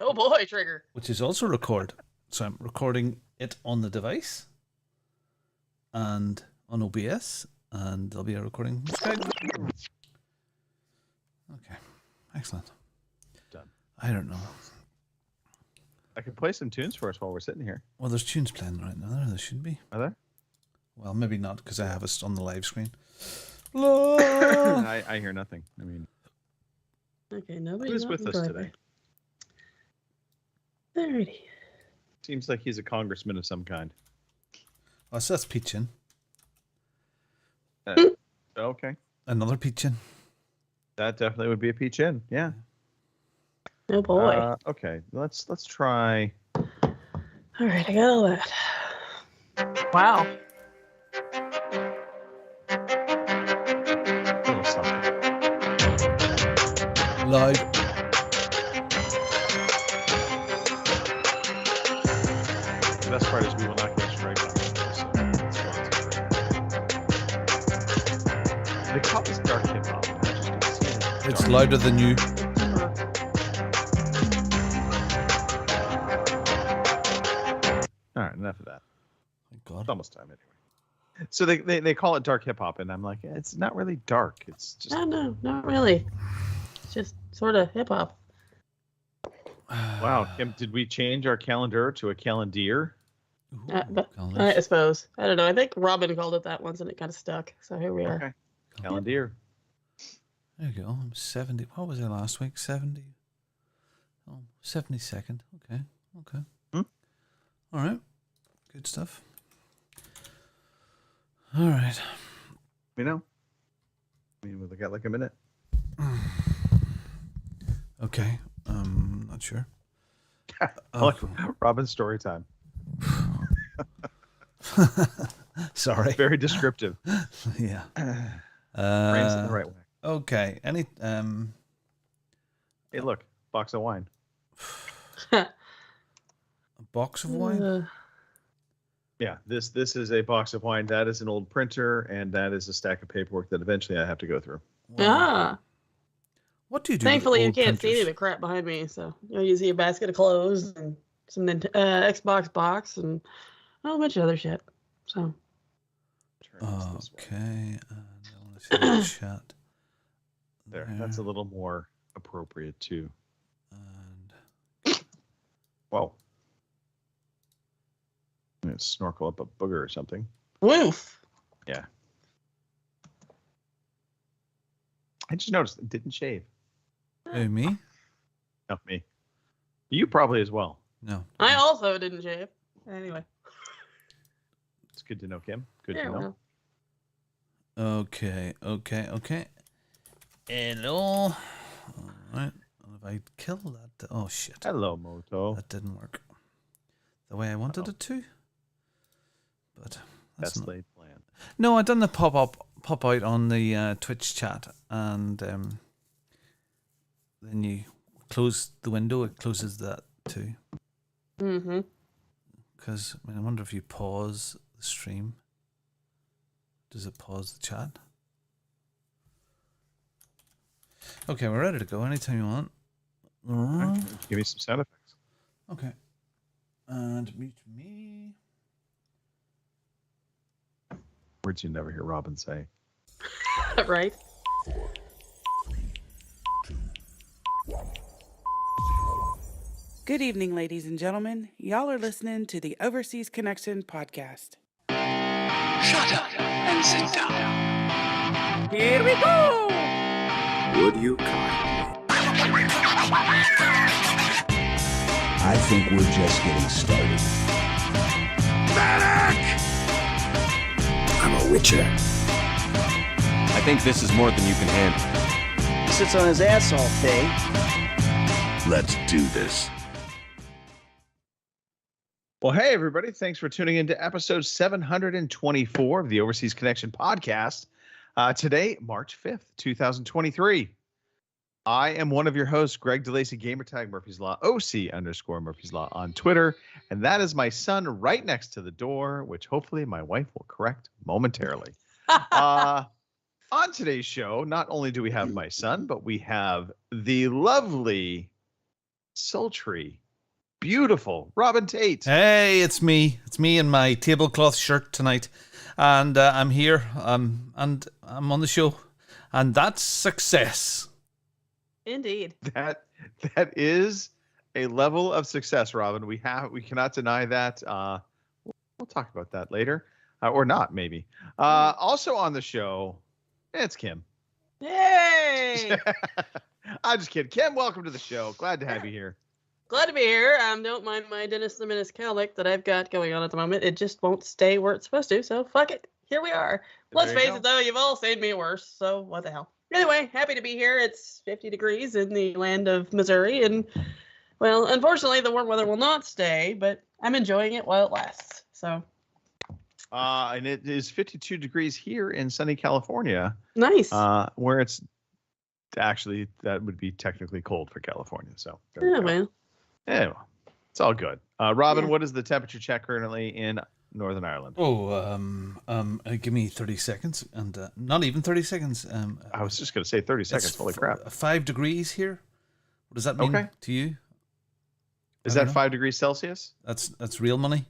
Oh boy, Trigger. which is also record. So I'm recording it on the device and on OBS, and there'll be a recording from Skype. Okay, excellent. Done. I don't know. I can play some tunes for us while we're sitting here. Well, there's tunes playing right now. There should be. Are there? Well, maybe not because I have it on the live screen. I hear nothing. I mean, Okay, nobody. who's with us today? Alrighty. Seems like he's a congressman of some kind. Oh, so that's Peachin. Okay. Another Peachin. That definitely would be a peach in. Yeah. Oh boy. Okay. Let's try. All right, I got all that. Wow. A little something. Live. The best part is we will not get strike on this. So it's going to be- They call this dark hip hop. I just don't see it. It's Dark. louder than you. All right, enough of that. Thank God. It's almost time anyway. So they call it dark hip hop, and I'm like, it's not really dark. It's just No, not really. It's just sort of hip hop. wow. Kim, did we change our calendar to a calendar? I suppose. I don't know. I think Robin called it that once, and it kind of stuck. So here we are. Okay, calendar. There you go. I'm 70. What was I last week? 70. Oh, 72nd. Okay. All right. Good stuff. All right. You know, I mean, we got like a minute. Okay. Not sure. Like Robin's story time. Sorry. Very descriptive. Yeah. Frames in the right way. Okay. Any Hey, look, box of wine. a box of wine? Yeah, this is a box of wine. That is an old printer, and that is a stack of paperwork that eventually I have to go through. Ah. What do you do? Thankfully, you with can't old see any of printers? the crap behind me. So you see a basket of clothes and some Xbox box and a whole bunch of other shit. So Turn this way. Okay. And I want to see the chat. There, that's a little more appropriate too. And Whoa. I'm gonna snorkel up a booger or something. woof. Yeah. I just noticed it didn't shave. Who, me? Not me. You probably as well. No. I also didn't shave. Anyway. It's good to know, Kim. Good There to we know. go. Okay. Hello. All right. If I kill that, oh shit, Hello, Moto. that didn't work the way I wanted it to. But that's That's not... laid plan. No, I done the pop out on the Twitch chat, and then you close the window. It closes that too. Mm-hmm. Because I wonder if you pause the stream, does it pause the chat? Okay, we're ready to go anytime you want. Okay, give me some sound effects. Okay. And mute me. Words you never hear Robin say. Right. Good evening, ladies and gentlemen. Y'all are listening to the Overseas Connection podcast. Shut up and sit down. Here we go! Would you kindly? I think we're just getting started. Medic! I'm a witcher. I think this is more than you can handle. He sits on his ass all day. Let's do this. Well, hey, everybody. Thanks for tuning in to episode 724 of the Overseas Connection podcast. Today, March 5th, 2023. I am one of your hosts, Greg DeLacy, gamertag Murphy's Law, OC_Murphy's Law on Twitter. And that is my son right next to the door, which hopefully my wife will correct momentarily. On today's show, not only do we have my son, but we have the lovely sultry, beautiful Robin Tate. Hey, it's me. It's me in my tablecloth shirt tonight. And I'm here. And I'm on the show. And that's success. Indeed. That is a level of success, Robin. We cannot deny that. We'll talk about that later, or not, maybe. Also on the show, it's Kim. Yay! I'm just kidding. Kim, welcome to the show. Glad to have you here. Glad to be here. Don't mind my Dennis the Menace cowlick that I've got going on at the moment. It just won't stay where it's supposed to, so fuck it. Here we are. Let's There you face go. it, though, you've all seen me worse, so what the hell. Anyway, happy to be here. It's 50 degrees in the land of Missouri, and, well, unfortunately, the warm weather will not stay, but I'm enjoying it while it lasts, so. And it is 52 degrees here in sunny California, Nice. where it's actually, that would be technically cold for California. So, there we Yeah, go. well. Yeah, well, it's all good. Robin, Yeah. what is the temperature check currently in Northern Ireland? Give me 30 seconds. And not even 30 seconds. I was just going to say 30 seconds. it's Holy crap. 5 degrees here. What does that mean Okay. to you? Is I don't that know. 5 degrees Celsius? That's real money.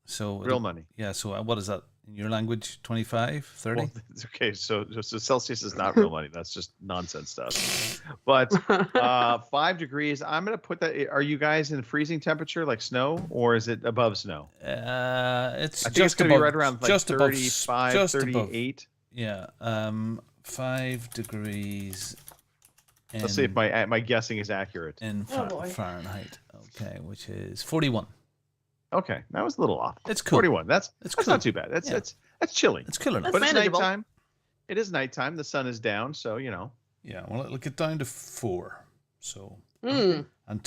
So Real money. Yeah. So what is that in your language? 25, 30? Well, it's okay. So Celsius is not real money. That's just nonsense stuff. But 5 degrees. I'm going to put that. Are you guys in freezing temperature like snow, or is it above snow? It's I think just it's going to above, be right around like just above, 35, just 38. Above. Yeah. 5 degrees. Let's see if my guessing is accurate. in Oh, boy. Fahrenheit. Okay, which is 41. Okay, that was a little off. It's cool. 41. That's cool. not too bad. That's Yeah. that's chilly. It's cool enough. But it's manageable. nighttime. It is nighttime. The sun is down, so you know. Yeah, well, it'll get down to 4. So, Mm. and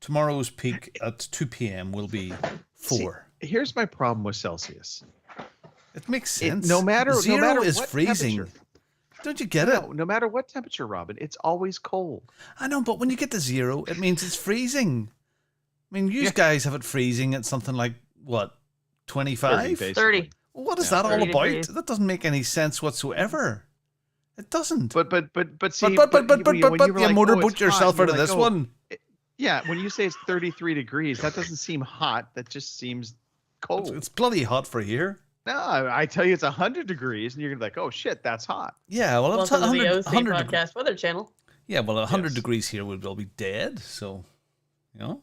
tomorrow's peak at 2 p.m. will be 4. Here's my problem with Celsius. It makes It- sense. no matter 0 is what freezing. temperature. Don't you get it? No matter what temperature, Robin, it's always cold. I know, but when you get to 0, it means it's freezing. I mean, you guys have it freezing at something like, what, 25? 30. 30. What is Yeah, that all 30 about? degrees. That doesn't make any sense whatsoever. It doesn't. But see, but when you were you like, motorboat it's yourself hot, out of you're this like, one. Yeah, when you say it's 33 degrees, that doesn't seem hot. That just seems cold. It's bloody hot for here. No, I tell you, it's 100 degrees, and you're gonna be like, oh shit, that's hot. Yeah, well, it's Welcome to the 100, OC 100 Podcast Weather Channel. Yeah, well, 100 Yes. degrees here would all be dead. So, you know.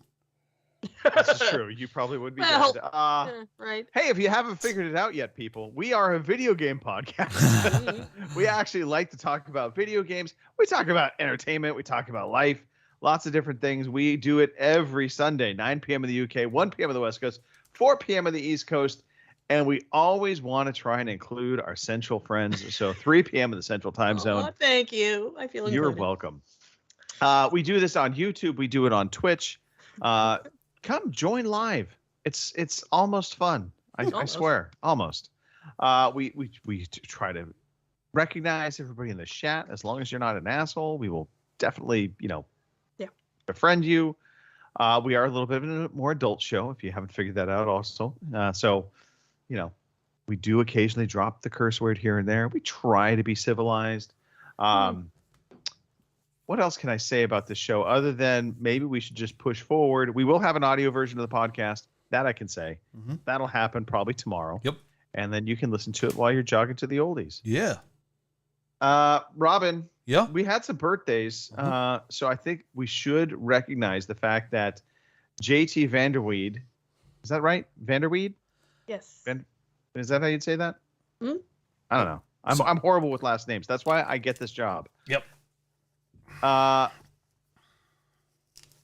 This is true. You probably would be Well, dead. Yeah, right. Hey, if you haven't figured it out yet, people, we are a video game podcast. We actually like to talk about video games. We talk about entertainment. We talk about life. Lots of different things. We do it every Sunday, 9 p.m. in the UK, 1 p.m. on the West Coast, 4 p.m. on the East Coast. And we always want to try and include our central friends. So 3 p.m. in the central time zone. Aw, thank you. I feel You're included. welcome. We do this on YouTube. We do it on Twitch. Come join live. It's almost fun. I Almost. swear, almost. We try to recognize everybody in the chat. As long as you're not an asshole, we will definitely befriend you. We are a little bit of a more adult show, if you haven't figured that out. Also, so we do occasionally drop the curse word here and there. We try to be civilized. What else can I say about this show other than maybe we should just push forward? We will have an audio version of the podcast. That I can say. Mhm. That'll happen probably tomorrow. Yep. And then you can listen to it while you're jogging to the oldies. Yeah. Robin, Yeah. we had some birthdays. So I think we should recognize the fact that JT Vanderweed, is that right? Vanderweed? Yes. Is that how you'd say that? Hmm? I don't know. I'm horrible with last names. That's why I get this job. Yep.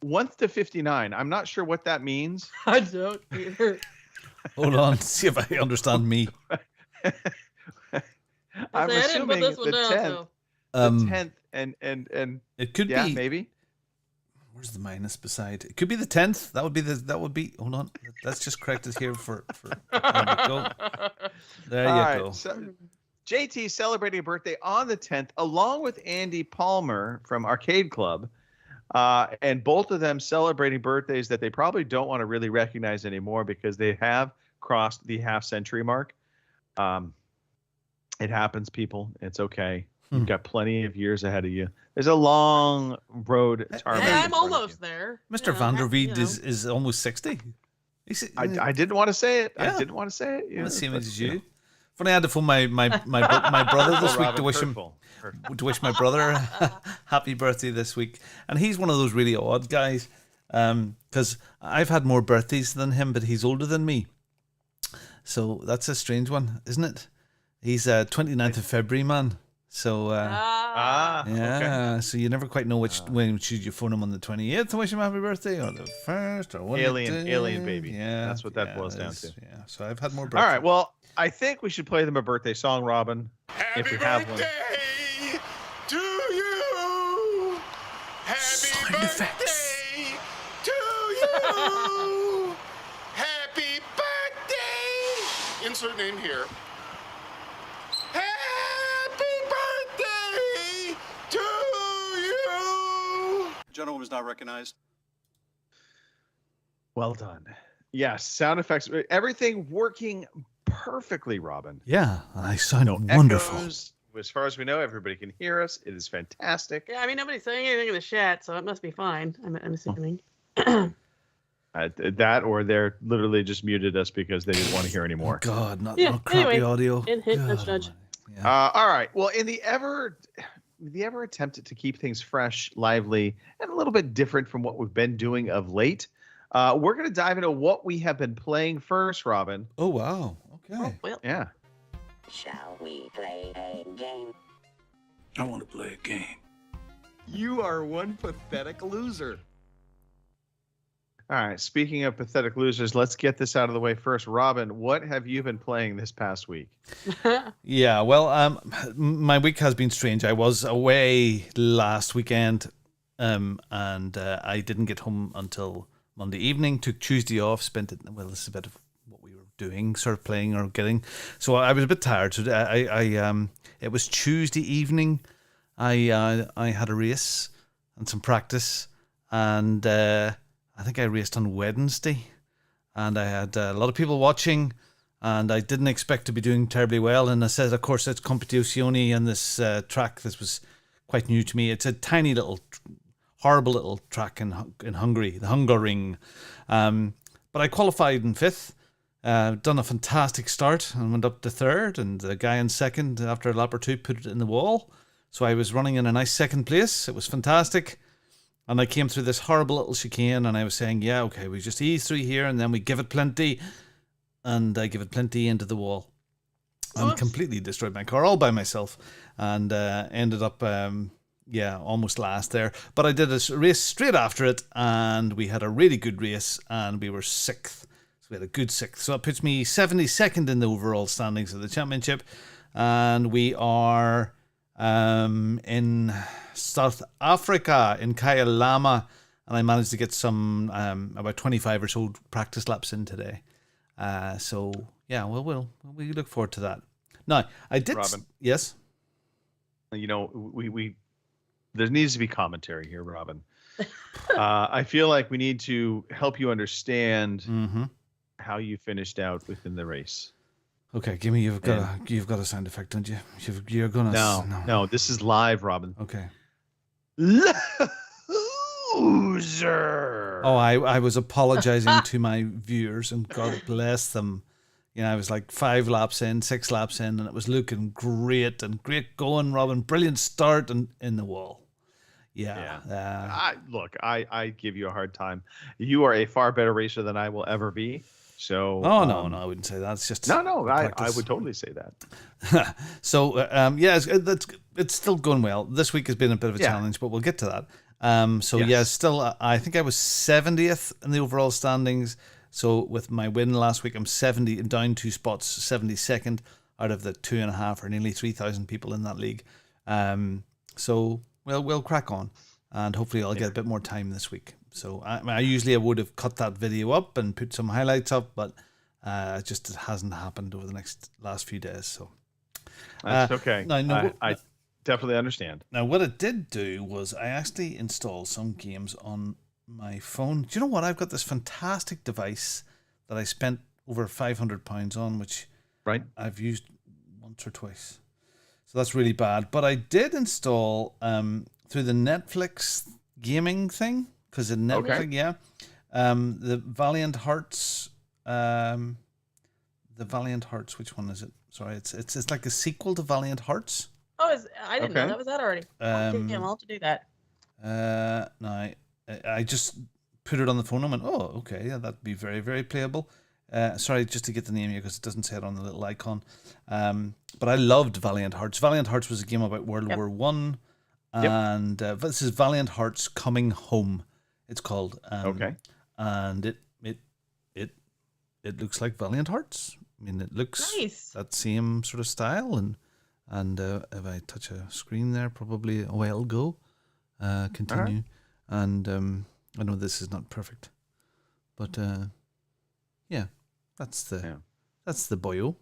1 to 59. I'm not sure what that means. I don't either. Hold on. See if I understand me. I'm I didn't put assuming this one the down, 10th, so. the 10th, and It could yeah, be. maybe. Where's the minus beside? It could be the 10th. That would be. Hold on. That's just corrected here for. There we go. There All you right, go. so JT celebrating a birthday on the 10th, along with Andy Palmer from Arcade Club, and both of them celebrating birthdays that they probably don't want to really recognize anymore because they have crossed the half-century mark. It happens, people. It's okay. You've got plenty of years ahead of you. There's a long road to our Hey, age in I'm front of almost you. there. Mr. You know, Van der you Weed know. is almost 60. I didn't want to say it. Yeah. I didn't want to say it. the same but, age as you. Funny, I had to phone my brother this week to wish him my brother happy birthday this week, and he's one of those really odd guys. Because I've had more birthdays than him, but he's older than me, so that's a strange one, isn't it? He's 29th of February, man. So yeah, okay. so you never quite know when should you phone him on the 28th to wish him happy birthday, or the 1st, or what? Alien baby. Yeah, That's what that boils down it is, to. Yeah, so I've had more birthdays. All right. Well, I think we should play them a birthday song, Robin. If we have one. To you. Happy Sound birthday effects. to you. Happy birthday. Insert name here. Happy birthday to you. Gentleman was not recognized. Well done. Yes, sound effects, everything working perfectly, Robin. Yeah, I sound No wonderful. echoes. As far as we know, everybody can hear us. It is fantastic. Yeah, I mean, nobody's saying anything in the chat, so it must be fine. I'm assuming. That, or they're literally just muted us because they didn't want to hear anymore. God, not crappy anyway, audio. hint, nudge, God nudge. almighty. Yeah. All right. Well, in the ever attempt to keep things fresh, lively, and a little bit different from what we've been doing of late, we're going to dive into what we have been playing first, Robin. Oh wow. Okay. Well, Yeah. Shall we play a game? I want to play a game. You are one pathetic loser. All right. Speaking of pathetic losers, let's get this out of the way first. Robin, what have you been playing this past week? Yeah, well, my week has been strange. I was away last weekend, and I didn't get home until Monday evening. Took Tuesday off. Spent it. Well, this is a bit of what we were doing, sort of playing or getting. So I was a bit tired. So it was Tuesday evening. I had a race and some practice, and I think I raced on Wednesday, and I had a lot of people watching. And I didn't expect to be doing terribly well. And I said, of course, it's Competizione and this track. This was quite new to me. It's a tiny little, horrible little track in Hungary, the Hungaroring. But I qualified in 5th, done a fantastic start and went up to 3rd. And the guy in 2nd, after a lap or 2, put it in the wall. So I was running in a nice 2nd place. It was fantastic. And I came through this horrible little chicane and I was saying, yeah, okay, we just ease through here and then we give it plenty. And I give it plenty into the wall and completely destroyed my car all by myself, and ended up, almost last there. But I did a race straight after it, and we had a really good race, and we were 6th. So we had a good 6th. So it puts me 72nd in the overall standings of the championship, and we are in South Africa, in Kyalama, and I managed to get some about 25 or so practice laps in today. So yeah, we look forward to that. Now, I did. Robin. Yes. You know, we there needs to be commentary here, Robin. I feel like we need to help you understand how you finished out within the race. Okay, give me. You've got a sound effect, don't you? You're gonna. No. This is live, Robin. Okay. Loser. Oh, I was apologizing to my viewers, and God bless them. You know, I was like 5 laps in, 6 laps in, and it was looking great and great going, Robin. Brilliant start and in the wall. Yeah. I give you a hard time. You are a far better racer than I will ever be. So. Oh no, I wouldn't say that. It's just no. I would totally say that. So it's still going well. This week has been a bit of a challenge, but we'll get to that. Still, I think I was 70th in the overall standings. So with my win last week, I'm 70 down 2 spots, 72nd out of the 2.5 or nearly 3,000 people in that league. So we'll crack on, and hopefully I'll get a bit more time this week. So I usually would have cut that video up and put some highlights up, but it hasn't happened over the last few days. So that's okay. I definitely understand. Now, what it did do was I actually installed some games on my phone. Do you know what? I've got this fantastic device that I spent over £500 on, which I've used once or twice. So that's really bad. But I did install through the Netflix gaming thing, because in Netflix, the Valiant Hearts. The Valiant Hearts. Which one is it? Sorry, it's like a sequel to Valiant Hearts. Oh, I didn't know that was that already. I'll have to do that. No, I just put it on the phone and went, oh, okay, yeah, that'd be very, very playable. Sorry, just to get the name here because it doesn't say it on the little icon. But I loved Valiant Hearts. Valiant Hearts was a game about World War One, and this is Valiant Hearts Coming Home. It's called. And it looks like Valiant Hearts. I mean, it looks nice. That same sort of style, and if I touch a screen there, probably a while ago. Continue, and I know this is not perfect, but yeah, that's the boyo.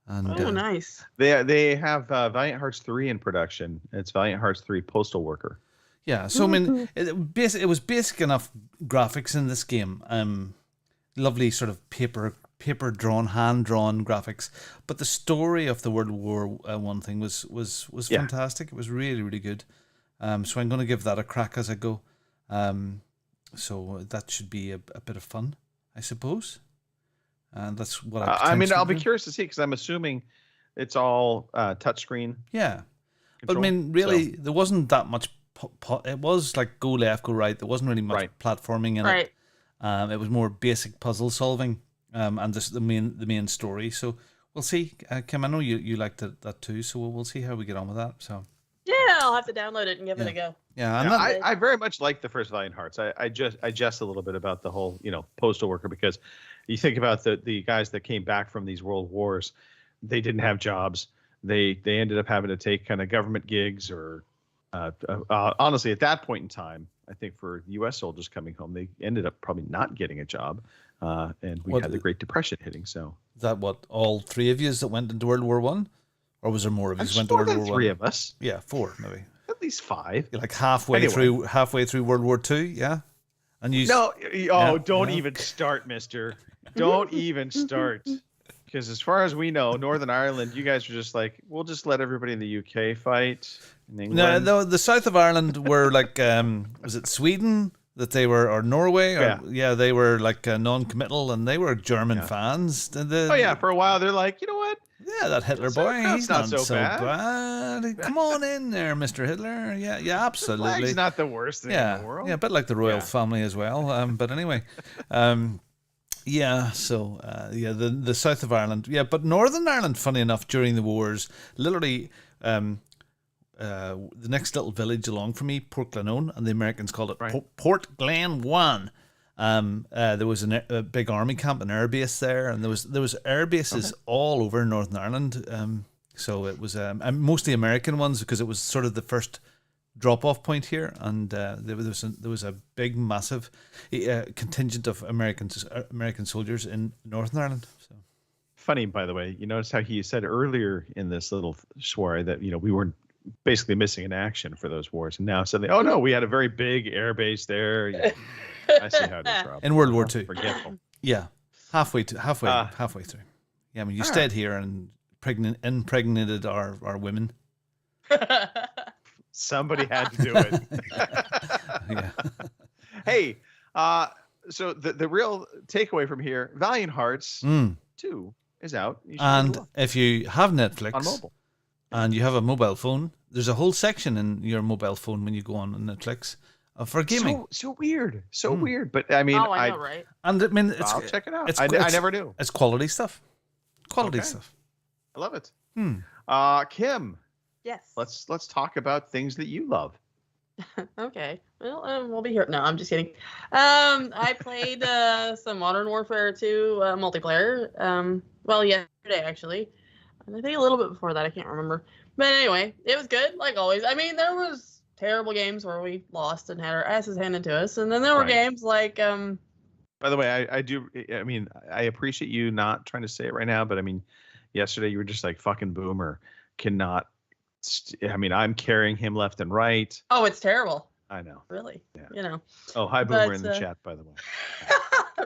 And nice. They have Valiant Hearts 3 in production. It's Valiant Hearts 3 Postal Worker. Yeah, so I mean, it was basic enough graphics in this game. Lovely sort of paper drawn, hand drawn graphics, but the story of the World War One thing was fantastic. It was really, really good. So I'm going to give that a crack as I go. So that should be a bit of fun, I suppose. And that's what I mean, I'll be curious to see because I'm assuming it's all touchsime. Yeah, but I mean, really, there wasn't that much. It was like go left, go right. There wasn't really much platforming in it. It was more basic puzzle solving, and just the main story. So we'll see. Kim, I know you liked that too. So we'll see how we get on with that. So. Yeah, I'll have to download it and give it a go. Yeah, I very much like the first Valiant Hearts. I jest a little bit about the whole, postal worker, because you think about the guys that came back from these world wars, they didn't have jobs. They ended up having to take kind of government gigs or honestly, at that point in time, I think for U.S. soldiers coming home, they ended up probably not getting a job. And we had the Great Depression hitting. So is that what, all three of you that went into World War One? Or was there more of you went to World War One? Three of us. Yeah, four maybe. At least five. You're like halfway through World War Two, yeah. And you don't even start, Mister. Don't even start. Because as far as we know, Northern Ireland, you guys are just like, we'll just let everybody in the UK fight. In England. No, the south of Ireland were like, was it Sweden that they were, or Norway? They were like non-committal, and they were German fans. For a while they're like, you know what? Yeah, that Hitler boy, he's not so bad. Come on in there, Mr. Hitler. Yeah, absolutely. The flag's not the worst thing in the world. Yeah, a bit like the royal family as well. But anyway, the south of Ireland. Yeah, but Northern Ireland, funny enough, during the wars, literally, the next little village along from me, Port Glenone, and the Americans called it Port Glen 1. There was a big army camp, an air base there, and there was air bases all over Northern Ireland. So it was mostly American ones because it was sort of the first drop-off point here, and there was a big, massive contingent of American soldiers in Northern Ireland. So. Funny, by the way, you notice how he said earlier in this little soiree that we weren't basically missing in action for those wars, and now suddenly, oh no, we had a very big air base there. I see how it is, Rob. In World War II. Forgetful. Yeah, halfway through. Yeah, I mean, you stayed here and impregnated our women. Somebody had to do it. Yeah. Hey, so the real takeaway from here, Valiant Hearts 2 is out. And if you have Netflix on mobile and you have a mobile phone, there's a whole section in your mobile phone when you go on Netflix for gaming. So weird. But I mean, I know, right? And I mean, I'll check it out. I never knew. It's quality stuff. Stuff. I love it. Kim. Yes. Let's talk about things that you love. Okay. Well, we'll be here. No, I'm just kidding. I played some Modern Warfare 2 multiplayer. Yesterday actually, and I think a little bit before that. I can't remember. But anyway, it was good, like always. I mean, there was terrible games where we lost and had our asses handed to us, and then there were games like. By the way, I do. I mean, I appreciate you not trying to say it right now, but I mean, yesterday you were just like fucking Boomer cannot. I mean, I'm carrying him left and right. Oh, it's terrible. I know. Really? Yeah. Oh, hi, Boomer in the chat, by the way.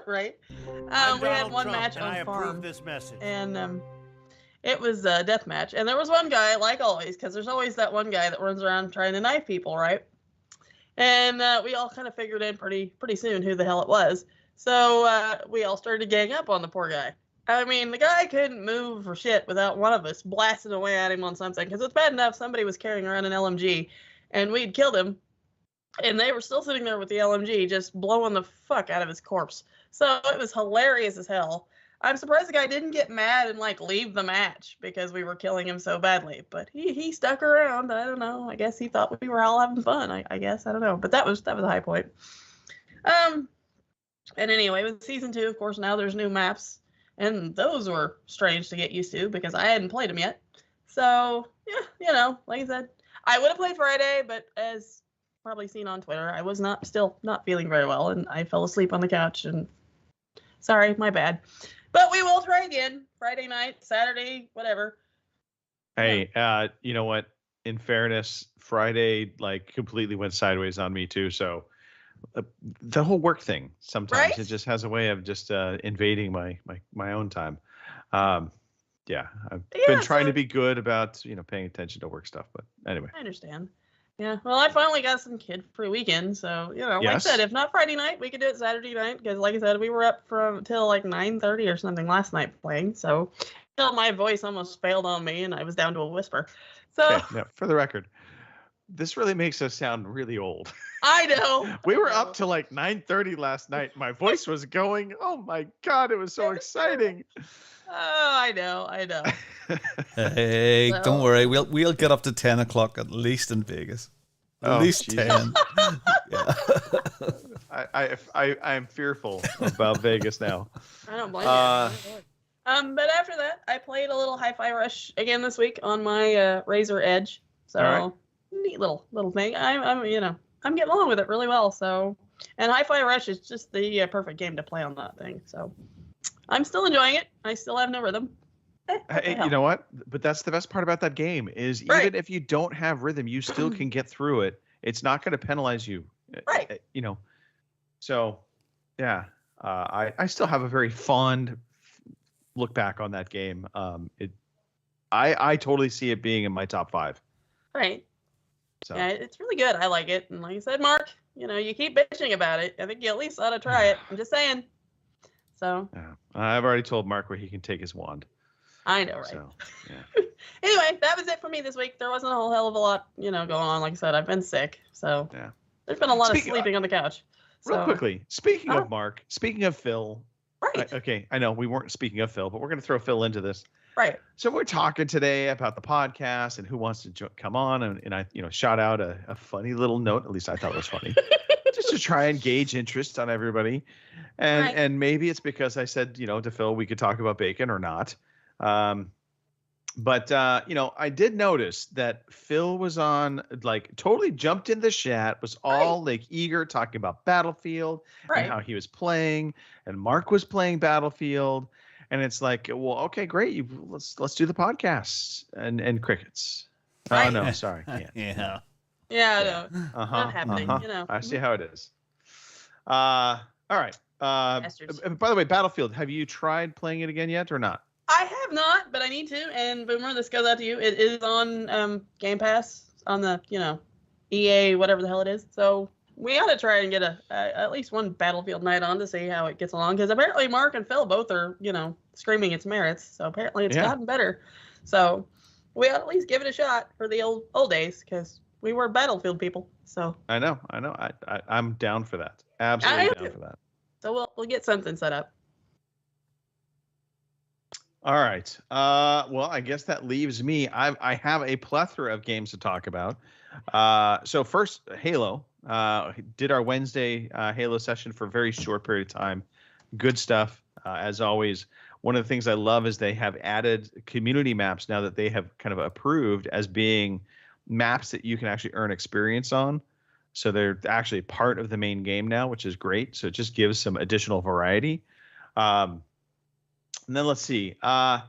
Right. We had one match on farm. This message. And it was a death match. And there was one guy, like always, because there's always that one guy that runs around trying to knife people, right? And we all kind of figured in pretty soon who the hell it was. So we all started to gang up on the poor guy. I mean, the guy couldn't move for shit without one of us blasting away at him on something. Because it's bad enough somebody was carrying around an LMG, and we'd killed him, and they were still sitting there with the LMG just blowing the fuck out of his corpse. So it was hilarious as hell. I'm surprised the guy didn't get mad and like leave the match because we were killing him so badly. But he stuck around. I don't know. I guess he thought we were all having fun. I guess I don't know. But that was a high point. And anyway, with season 2, of course, now there's new maps, and those were strange to get used to because I hadn't played them yet. So yeah, like I said, I would have played Friday, but as probably seen on Twitter, I was still not feeling very well, and I fell asleep on the couch. And sorry, my bad. But we will try again Friday night, Saturday, whatever. Hey, you know what? In fairness, Friday like completely went sideways on me too. So the whole work thing sometimes it just has a way of just invading my own time. I've been trying to be good about paying attention to work stuff, but anyway. I understand. Yeah, well, I finally got some kid-free weekend, so like I said, if not Friday night, we could do it Saturday night because, like I said, we were up till like 9:30 or something last night playing. So, my voice almost failed on me, and I was down to a whisper. So, okay, now, for the record, this really makes us sound really old. I know. We were up till like 9:30 last night. My voice was going. Oh my God, it was so exciting. Oh, I know. Hey, don't worry. We'll get up to 10 o'clock at least in Vegas. At least 10. Yeah. I'm fearful about Vegas now. I don't blame you. But after that, I played a little Hi-Fi Rush again this week on my Razer Edge. So neat little thing. I'm getting along with it really well. So, and Hi-Fi Rush is just the perfect game to play on that thing. So, I'm still enjoying it. I still have no rhythm. Hey, you know what? But that's the best part about that game is even if you don't have rhythm, you still can get through it. It's not going to penalize you. Right. So, yeah. I still have a very fond look back on that game. I totally see it being in my top 5. Right. So. Yeah, it's really good. I like it. And like you said, Mark, you keep bitching about it. I think you at least ought to try it. I'm just saying. So. Yeah. I've already told Mark where he can take his wand. I know, right? So, yeah. Anyway, that was it for me this week. There wasn't a whole hell of a lot, going on. Like I said, I've been sick. So there's been a lot of sleeping on the couch. Real quickly, speaking of Mark, speaking of Phil. Right. Okay, I know we weren't speaking of Phil, but we're going to throw Phil into this. Right. So we're talking today about the podcast and who wants to come on. And I, shot out a funny little note. At least I thought it was funny. Just to try and gauge interest on everybody. And maybe it's because I said, to Phil, we could talk about bacon or not. But I did notice that Phil was on, like, totally jumped in the chat, was all like eager talking about Battlefield and how he was playing, and Mark was playing Battlefield, and it's like, well, okay, great, let's do the podcast and crickets. Oh no, sorry, can't. Yeah. Yeah, no, not happening. I see how it is. All right. By the way, Battlefield, have you tried playing it again yet or not? I have not, but I need to. And Boomer, this goes out to you. It is on Game Pass on the EA whatever the hell it is. So we ought to try and get at least one Battlefield night on to see how it gets along. Because apparently Mark and Phil both are screaming its merits. So apparently it's gotten better. So we ought to at least give it a shot for the old days because we were Battlefield people. So I know. I'm down for that. Absolutely down for that. So we'll get something set up. All right. Well, I guess that leaves me. I have a plethora of games to talk about. So first, Halo. Did our Wednesday Halo session for a very short period of time. Good stuff, as always. One of the things I love is they have added community maps now that they have kind of approved as being maps that you can actually earn experience on. So they're actually part of the main game now, which is great. So it just gives some additional variety. And then let's see. I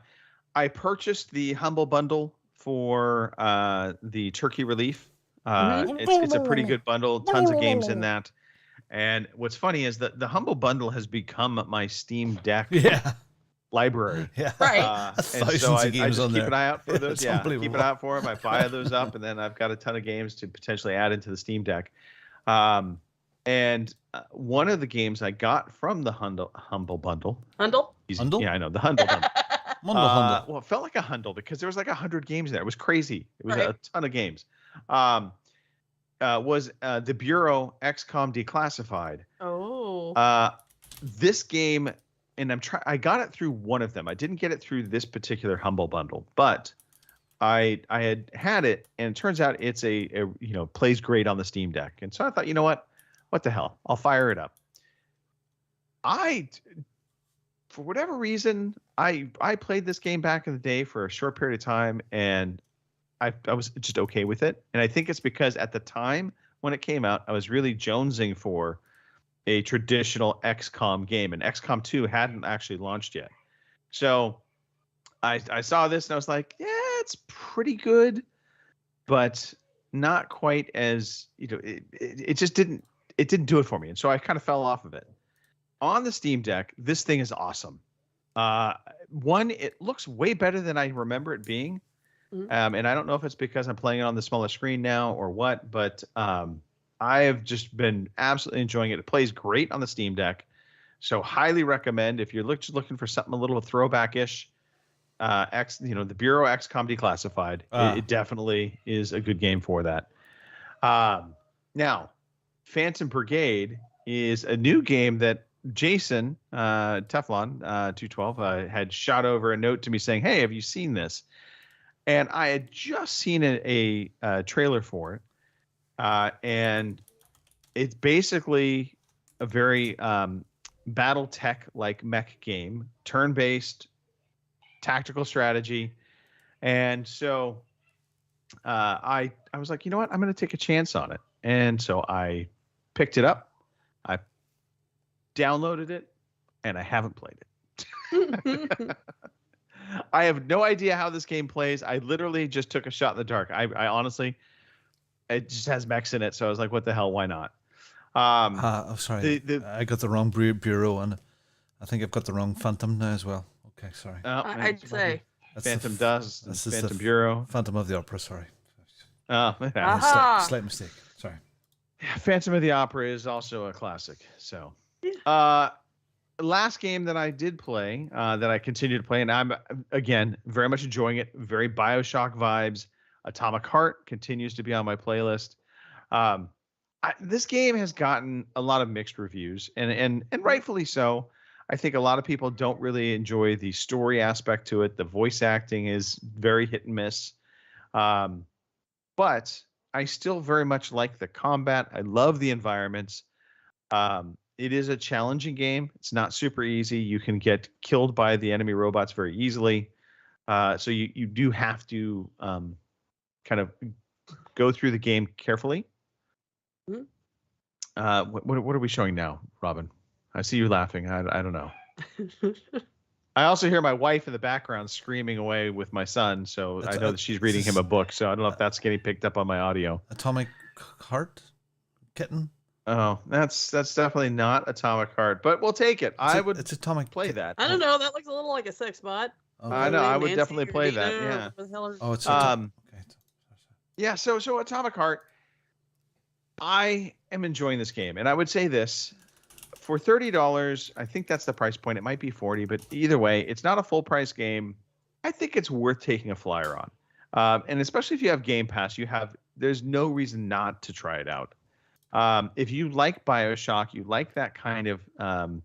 purchased the Humble Bundle for the Turkey Relief. It's a pretty good bundle. Tons of games in that. And what's funny is that the Humble Bundle has become my Steam Deck library. Yeah. Right. And Thousands so I of games just on keep there. an eye out for those. It's Yeah, keep unbelievable. an eye out for them. I buy those up, and then I've got a ton of games to potentially add into the Steam Deck. And one of the games I got from the Humble Bundle. Hundle? Hundle? Yeah, I know, the Humble Bundle. Hundle. Well, it felt like a Hundle because there was like 100 games in there. It was crazy. It was Right. a ton of games. Was the Bureau XCOM Declassified. Oh. This game, and I got it through one of them. I didn't get it through this particular Humble Bundle, but I had it, and it turns out it's a plays great on the Steam Deck. And so I thought, you know what the hell? I'll fire it up. For whatever reason, I played this game back in the day for a short period of time, and I was just okay with it. And I think it's because at the time when it came out, I was really jonesing for a traditional XCOM game, and XCOM 2 hadn't actually launched yet. So I saw this and I was like, yeah, it's pretty good, but not quite as, it just didn't do it for me. And so I kind of fell off of it. On the Steam Deck, this thing is awesome. One, it looks way better than I remember it being. Mhm. And I don't know if it's because I'm playing it on the smaller screen now or what, but I have just been absolutely enjoying it. It plays great on the Steam Deck. So highly recommend if you're just looking for something a little throwback-ish, the Bureau XCOM Declassified. It definitely is a good game for that. Now, Phantom Brigade is a new game that Jason Teflon 212 had shot over a note to me saying, "Hey, have you seen this?" And I had just seen a trailer for it, and it's basically a very BattleTech like mech game, turn-based tactical strategy. And so I was like, you know what, I'm going to take a chance on it. And so I picked it up, I downloaded it, and I haven't played it. I have no idea how this game plays. I literally just took a shot in the dark. I honestly, it just has mechs in it, so I was like, what the hell, why not? Sorry. I got the wrong Bureau, and I think I've got the wrong Phantom now as well. Okay, sorry. I'd say. Phantom Dust, this is Phantom the Bureau. Phantom of the Opera, sorry. Aha. Slight mistake. Sorry. Phantom of the Opera is also a classic. So, last game that I did play, that I continue to play, and I'm again very much enjoying it. Very BioShock vibes. Atomic Heart continues to be on my playlist. This game has gotten a lot of mixed reviews, and rightfully so. I think a lot of people don't really enjoy the story aspect to it. The voice acting is very hit and miss. But I still very much like the combat. I love the environments. It is a challenging game. It's not super easy. You can get killed by the enemy robots very easily. So you do have to kind of go through the game carefully. Mm-hmm. What are we showing now, Robin? I see you laughing. I don't know. I also hear my wife in the background screaming away with my son, so I know that she's reading him a book. So I don't know if that's getting picked up on my audio. Atomic Heart Kitten? Oh, that's definitely not Atomic Heart, but we'll take it. It's Atomic play that. I don't know. That looks a little like a sex bot. Okay. I know. I would Nancy definitely or play Dina that. or Yeah. what the hell are- Oh, it's Okay. Yeah. So Atomic Heart, I am enjoying this game, and I would say this: for $30, I think that's the price point. It might be $40, but either way, it's not a full price game. I think it's worth taking a flyer on, and especially if you have Game Pass, there's no reason not to try it out. If you like BioShock, you like that kind of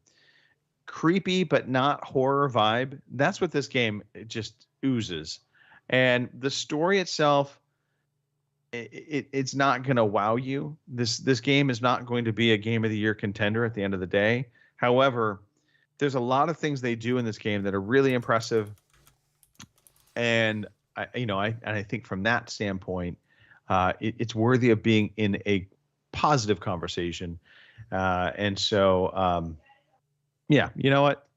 creepy but not horror vibe, that's what this game just oozes. And the story itself, it's not going to wow you. This game is not going to be a Game of the Year contender at the end of the day. However, there's a lot of things they do in this game that are really impressive. And I think from that standpoint, it's worthy of being in a positive conversation. And so, yeah, you know what?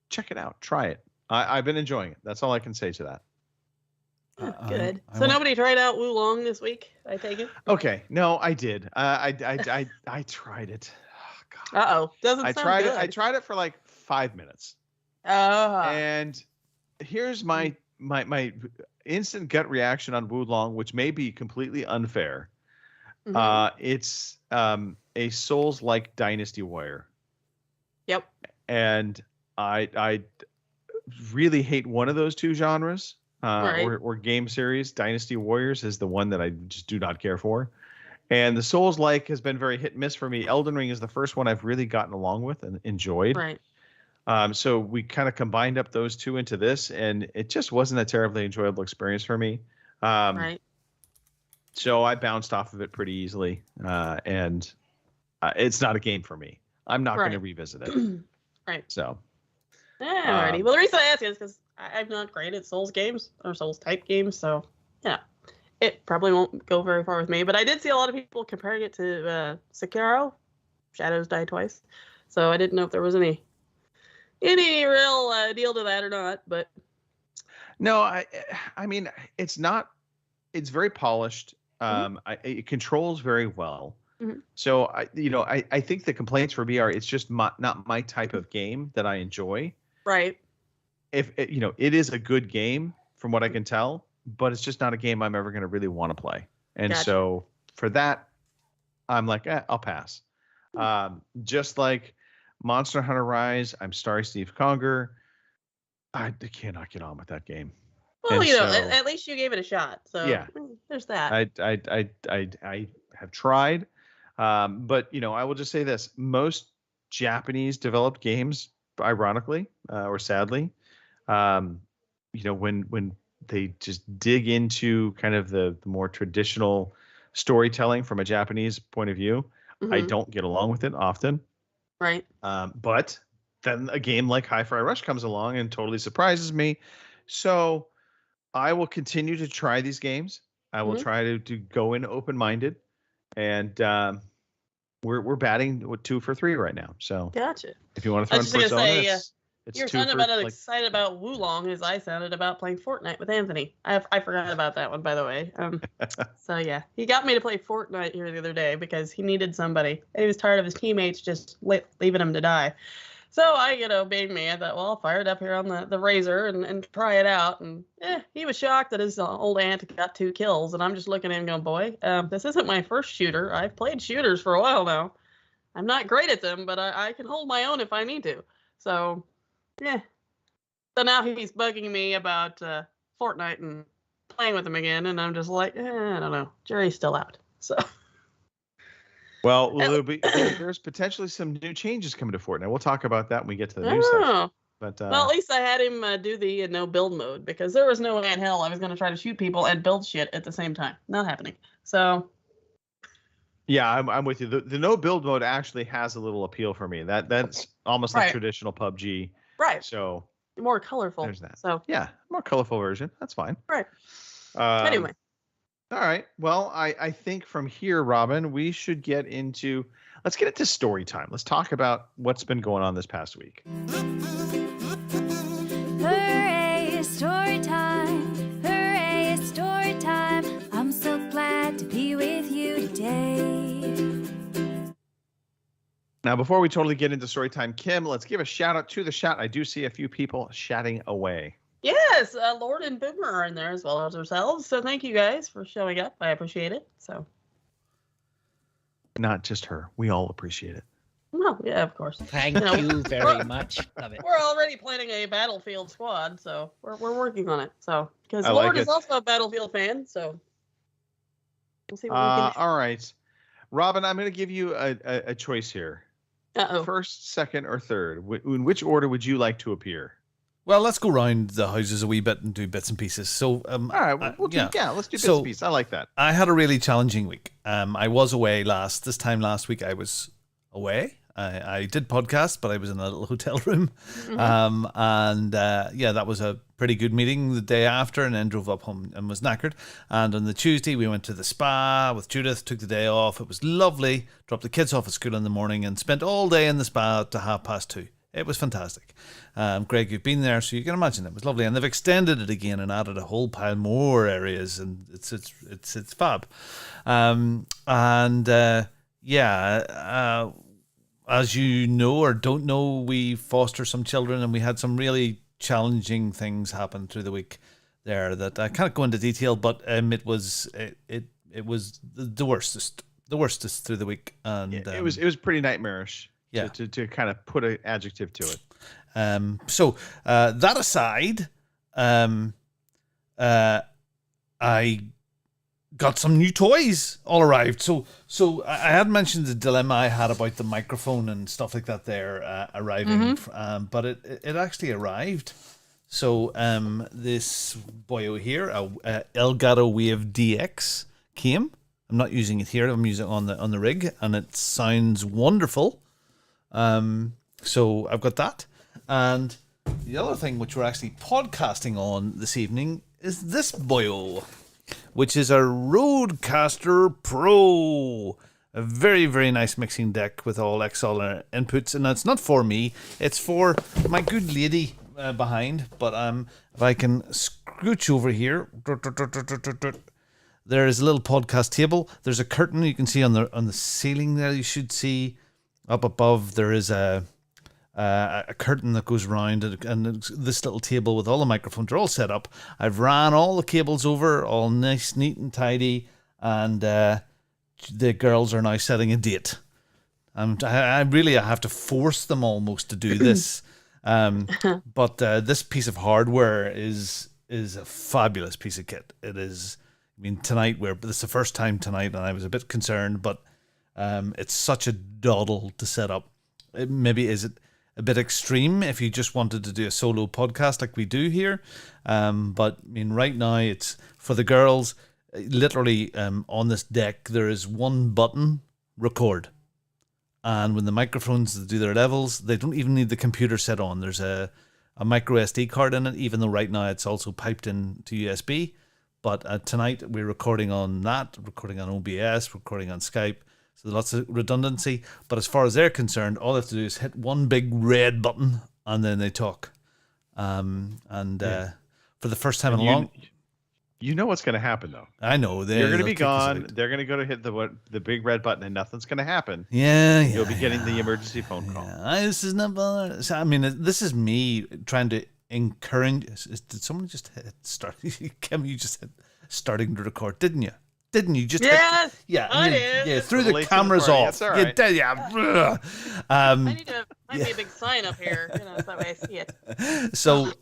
Check it out. Try it. I've been enjoying it. That's all I can say to that. Good. So nobody tried out Wulong this week, I take it? Okay. No, I did. I tried it. Oh, God. Uh-oh. Doesn't sound good. I tried it for like 5 minutes. And here's my instant gut reaction on Wulong, which may be completely unfair. It's a Souls-like Dynasty Warrior. Yep. And I really hate one of those two genres Right. or game series. Dynasty Warriors is the one that I just do not care for. And the Souls-like has been very hit and miss for me. Elden Ring is the first one I've really gotten along with and enjoyed. Right. So we kind of combined up those two into this, and it just wasn't a terribly enjoyable experience for me. Right. So I bounced off of it pretty easily, and it's not a game for me. I'm not going to Right. revisit it. Right. So Alrighty. Well, the reason I ask is because I'm not great at Souls games or Souls type games, so yeah, it probably won't go very far with me. But I did see a lot of people comparing it to Sekiro, Shadows Die Twice, so I didn't know if there was any real deal to that or not. But no, I mean, it's not. It's very polished. It controls very well. So I think the complaints for me are it's just not my type of game that I enjoy. right. If it is a good game from what I can tell, but it's just not a game I'm ever going to really want to play. And Gotcha. so for that, I'm like, I'll pass. Just like Monster Hunter Rise, I'm sorry, Steve Conger. I cannot get on with that game. Well, And at, so- at least you gave it a shot. So Yeah. there's that. I have tried, but I will just say this: most Japanese developed games, ironically or sadly, when they just dig into kind of the more traditional storytelling from a Japanese point of view, I Mhm. don't get along with it often. Right. But then a game like Hi-Fi Rush comes along and totally surprises me. So I will continue to try these games. I will Mhm. try to go in open-minded, and we're batting with 2 for 3 right now. So Gotcha. if you want to I throw in was just Persona, gonna say, it's You're 2 sounding for about as like, excited about Wulong as I sounded about playing Fortnite with Anthony. I forgot about that one, by the way. So yeah, he got me to play Fortnite here the other day because he needed somebody. And he was tired of his teammates just leaving him to die. So being me, I thought, well, I'll fire it up here on the Razor and try it out. And he was shocked that his old aunt got 2 kills. And I'm just looking at him going, boy, this isn't my first shooter. I've played shooters for a while now. I'm not great at them, but I can hold my own if I need to. So, yeah. So now he's bugging me about Fortnite and playing with him again, and I'm just like, I don't know. Jury's still out. So well, there's potentially some new changes coming to Fortnite. We'll talk about that when we get to the news section. oh. But Well, at least I had him do the no build mode because there was no way in hell I was going to try to shoot people and build shit at the same time. Not happening. So yeah, I'm with you. The no build mode actually has a little appeal for me. That's almost like Right. traditional PUBG. right, So more colorful. there's that. So yeah, more colorful version. That's fine. right. Anyway. Anyway, All right. Well, I think from here, Robin, we should let's get into story time. Let's talk about what's been going on this past week. Hooray, story time. Hooray, story time. I'm so glad to be with you today. Now, before we totally get into story time, Kim, let's give a shout out to the chat. I do see a few people chatting away. yes, Lord and Boomer are in there as well as ourselves. So thank you guys for showing up. I appreciate it. So, Not just her. We all appreciate it. well, yeah, of course. Thank You know, you very much. Love it. We're already planning a Battlefield squad, so we're working on it. So because I like Lord is it. also a Battlefield fan, so we'll see what we can All right. Robin, I'm going to give you a choice here. do. Uh-oh. First, second, or third. In which order would you like to appear? Well, let's go round the houses a wee bit and do bits and pieces. So, All right. Let's do bits and pieces. I like that. I had a really challenging week. I was away this time last week. I was away. I did podcast, but I was in a little hotel room. That was a pretty good meeting the day after, and then drove up home and was knackered. And on the Tuesday, we went to the spa with Judith, took the day off. It was lovely. Dropped the kids off at school in the morning and spent all day in the spa to 2:30. It was fantastic. Greg, you've been there, so you can imagine it was lovely. And they've extended it again and added a whole pile more areas, and it's fab. as you know or don't know, we foster some children, and we had some really challenging things happen through the week there that I can't go into detail, but it was the worstest through the week, and it was pretty nightmarish. Yeah. To kind of put an adjective to it. So that aside, I got some new toys all arrived. So I had mentioned the dilemma I had about the microphone and stuff like that there arriving, but it actually arrived. So this boyo here, Elgato Wave DX came. I'm not using it here. I'm using it on the rig, and it sounds wonderful. So I've got that. And the other thing which we're actually podcasting on this evening is this boyo, which is a Rodecaster Pro. A very, very nice mixing deck with all XLR inputs. And it's not for me. It's for my good lady behind. But if I can scooch over here. There is a little podcast table. There's a curtain you can see on the ceiling there. You should see up above. There is a curtain that goes around, and this little table with all the microphones are all set up. I've ran all the cables over, all nice, neat and tidy, and the girls are now setting a date. I have to force them almost to do this. But this piece of hardware is a fabulous piece of kit. It is. I mean, tonight this is the first time tonight, and I was a bit concerned, but it's such a doddle to set up. Maybe is it a bit extreme if you just wanted to do a solo podcast like we do here, but I mean, right now it's for the girls. Literally, on this deck there is one button: record. And when the microphones do their levels, they don't even need the computer set on. There's a micro SD card in it, even though right now it's also piped in to USB. But tonight we're recording on that, recording on OBS, recording on Skype. So there's lots of redundancy. But as far as they're concerned, all they have to do is hit one big red button and then they talk. For the first time in a long... You know what's going to happen, though. I know. You're going to be gone. They're going to go to hit the big red button and nothing's going to happen. Yeah. You'll be getting the emergency phone call. This is not... I mean, this is me trying to encourage... Did someone just hit start? Kim, you just hit starting to record, didn't you? Didn't you just? Yes, yeah, I did. Yeah, threw the cameras off. That's all right. I need to might be a big sign up here, so that way I see it. So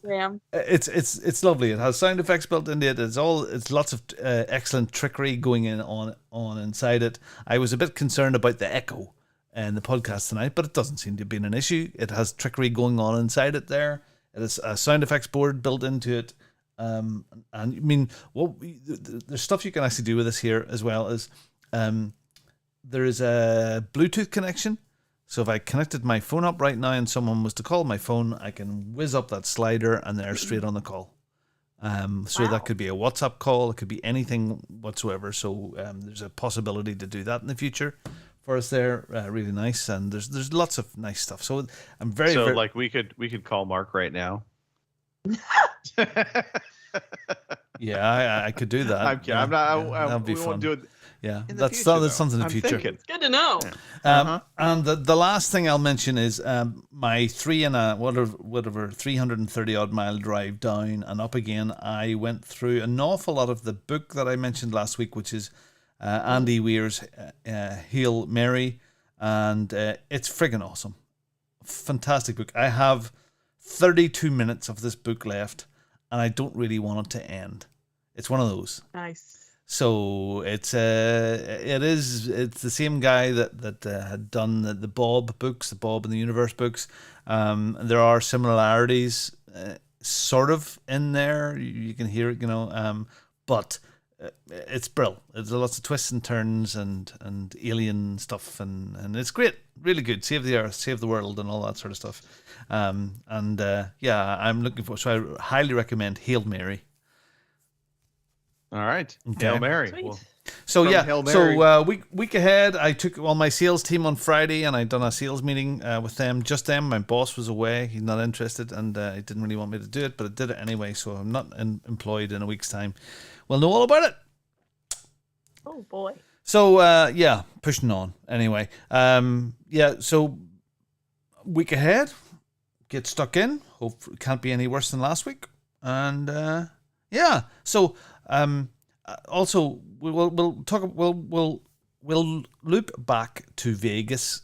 it's lovely. It has sound effects built into it. It's lots of excellent trickery going on inside it. I was a bit concerned about the echo in the podcast tonight, but it doesn't seem to have been an issue. It has trickery going on inside it there. It has a sound effects board built into it. And I mean, there's stuff you can actually do with this here as well as there is a Bluetooth connection. So if I connected my phone up right now and someone was to call my phone, I can whiz up that slider and they're straight on the call. So that could be a WhatsApp call, it could be anything whatsoever. So there's a possibility to do that in the future for us there. Really nice, and there's lots of nice stuff. So I'm very like we could call Mark right now. Yeah, I could do that. I'm kidding. I'm not. That'd be we fun. Won't do it. Yeah, that's something in the future. It's good to know. And the last thing I'll mention is my 330 odd mile drive down and up again. I went through an awful lot of the book that I mentioned last week, which is Andy Weir's Hail Mary, and it's friggin' awesome, fantastic book. I have 32 minutes of this book left, and I don't really want it to end. It's one of those. Nice. So it's the same guy that had done the Bob books, the Bob in the Universe books. There are similarities, sort of in there. You can hear it, but it's brilliant. There's lots of twists and turns and alien stuff, and it's great, really good. Save the Earth, save the world, and all that sort of stuff. I'm looking for. So I highly recommend Hail Mary. All right. Okay. Hail Mary. Sweet. So yeah, Hail Mary. so week ahead, I took all my sales team on Friday, and I'd done a sales meeting with them. Just them. My boss was away; he's not interested, and he didn't really want me to do it, but I did it anyway. So I'm not employed in a week's time. We'll know all about it. Oh boy. So pushing on anyway. So week ahead. Get stuck in. Hope it can't be any worse than last week. And yeah. So also we'll talk. We'll loop back to Vegas.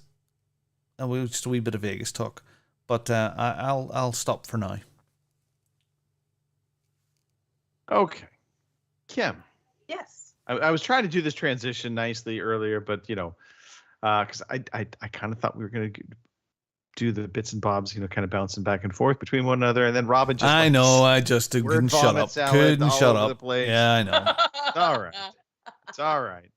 And we'll just a wee bit of Vegas talk. But I'll stop for now. Okay. Kim. Yes. I was trying to do this transition nicely earlier, but because I kind of thought we were going to do the bits and bobs, kind of bouncing back and forth between one another, and then Robin just. I know. I just couldn't shut up. Couldn't shut up. Yeah, I know. It's all right. It's all right.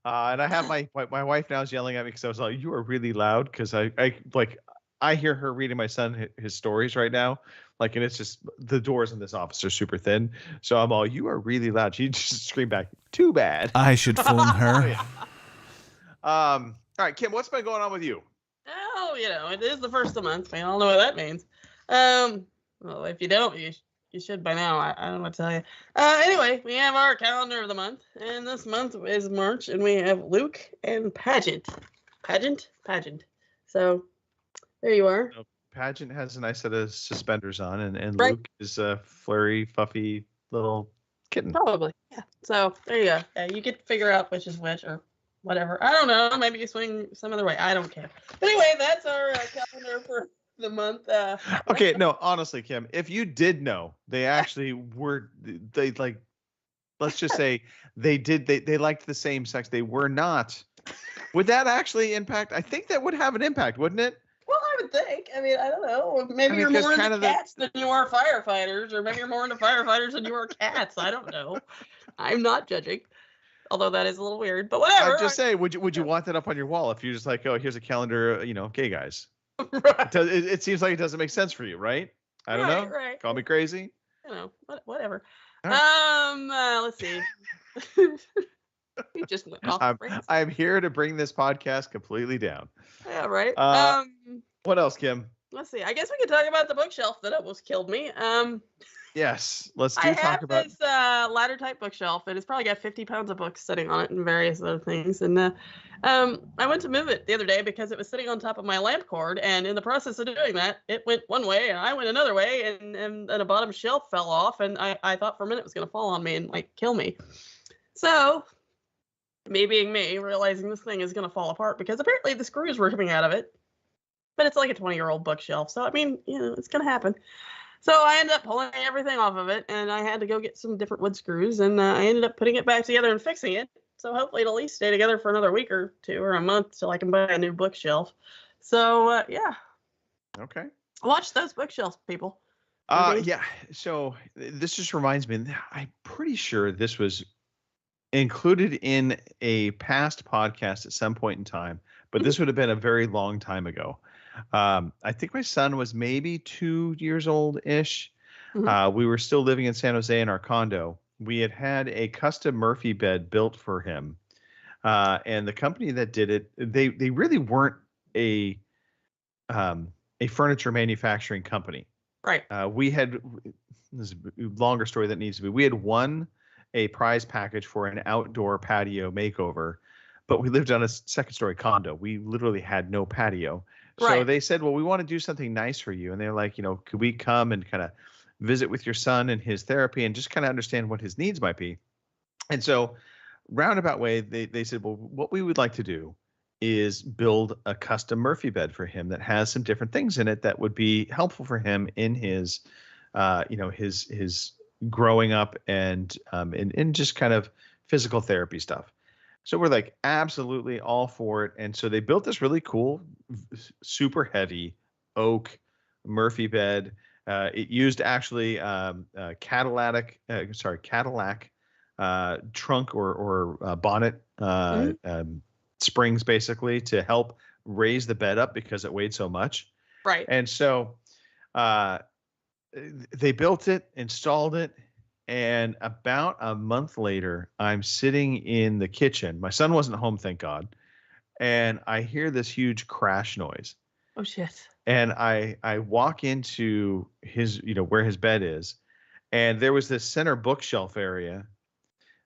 And I have my wife now is yelling at me because I was like, "You are really loud," because I hear her reading my son his stories right now. And it's just the doors in this office are super thin. So I'm all, "You are really loud." She just screamed back, "Too bad." I should phone her. All right, Kim, what's been going on with you? Oh, it is the first of the month. We all know what that means. Well, if you don't, you should by now. I don't know what to tell you. Anyway, we have our calendar of the month, and this month is March, and we have Luke and Pageant. Pageant. So there you are. Pageant has a nice set of suspenders on, and Right. Luke is a flurry, fluffy little kitten. Probably, yeah. So there you go. Yeah, you could figure out which is which or whatever. I don't know. Maybe you swing some other way. I don't care. But anyway, that's our calendar for the month. Okay, no, honestly, Kim, if you did know, they actually were. They let's just say they did. They liked the same sex. They were not. Would that actually impact? I think that would have an impact, wouldn't it? Well, I would think. I mean, I don't know. Maybe you're more into cats than you are firefighters, or maybe you're more into firefighters than you are cats. I don't know. I'm not judging, although that is a little weird. But whatever. I'm just saying, would you want that up on your wall if you're just like, oh, here's a calendar, gay guys? Right. It seems like it doesn't make sense for you, right? I don't know. Right. Call me crazy. Whatever. All Let's see. You just went off. I'm here to bring this podcast completely down. Yeah, right. What else, Kim? Let's see. I guess we could talk about the bookshelf that almost killed me. Yes, let's I talk have about this ladder type bookshelf, and it's probably got 50 pounds of books sitting on it and various other things. And I went to move it the other day because it was sitting on top of my lamp cord, and in the process of doing that, it went one way and I went another way, and a bottom shelf fell off, and I thought for a minute it was going to fall on me and kill me. So, me being me, realizing this thing is going to fall apart because apparently the screws were coming out of it. But it's like a 20-year-old bookshelf, so I mean, it's going to happen. So I ended up pulling everything off of it, and I had to go get some different wood screws, and I ended up putting it back together and fixing it. So hopefully it'll at least stay together for another week or two or a month till I can buy a new bookshelf. So, yeah. Okay. Watch those bookshelves, people. Yeah. So this just reminds me, I'm pretty sure this was included in a past podcast at some point in time, but this would have been a very long time ago. I think my son was maybe 2 years old-ish. Mm-hmm. We were still living in San Jose in our condo. We had a custom Murphy bed built for him. And the company that did it, they really weren't a furniture manufacturing company. Right. This is a longer story that needs to be. We had won a prize package for an outdoor patio makeover, but we lived on a second-story condo. We literally had no patio. So they said, well, we want to do something nice for you. And they're like, could we come and kind of visit with your son and his therapy and just kind of understand what his needs might be? And so roundabout way, they said, well, what we would like to do is build a custom Murphy bed for him that has some different things in it that would be helpful for him in his, his growing up and in just kind of physical therapy stuff. So we're like absolutely all for it. And so they built this really cool, super heavy oak Murphy bed. It used actually Cadillac trunk or bonnet springs basically to help raise the bed up because it weighed so much. Right. And so they built it, installed it. And about a month later, I'm sitting in the kitchen. My son wasn't home, thank God. And I hear this huge crash noise. Oh, shit. And I walk into his, where his bed is. And there was this center bookshelf area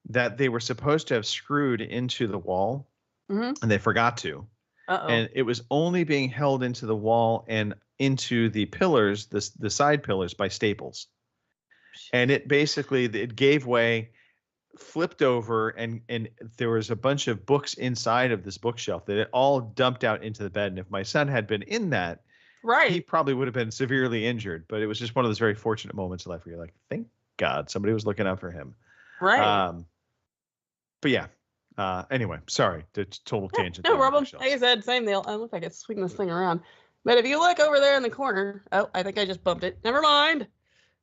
that they were supposed to have screwed into the wall. Mm-hmm. And they forgot to. Uh-oh. and it was only being held into the wall and into the pillars, the side pillars, by staples. And it basically it gave way, flipped over, and there was a bunch of books inside of this bookshelf that it all dumped out into the bed. And if my son had been in that, Right. he probably would have been severely injured. But it was just one of those very fortunate moments in life where you're like, thank God somebody was looking out for him. Right. But yeah. Anyway, sorry, total tangent. No there on problem. bookshelves. Like I said, same deal. I look like I could swing this thing around. But if you look over there in the corner, oh, I think I just bumped it. Never mind.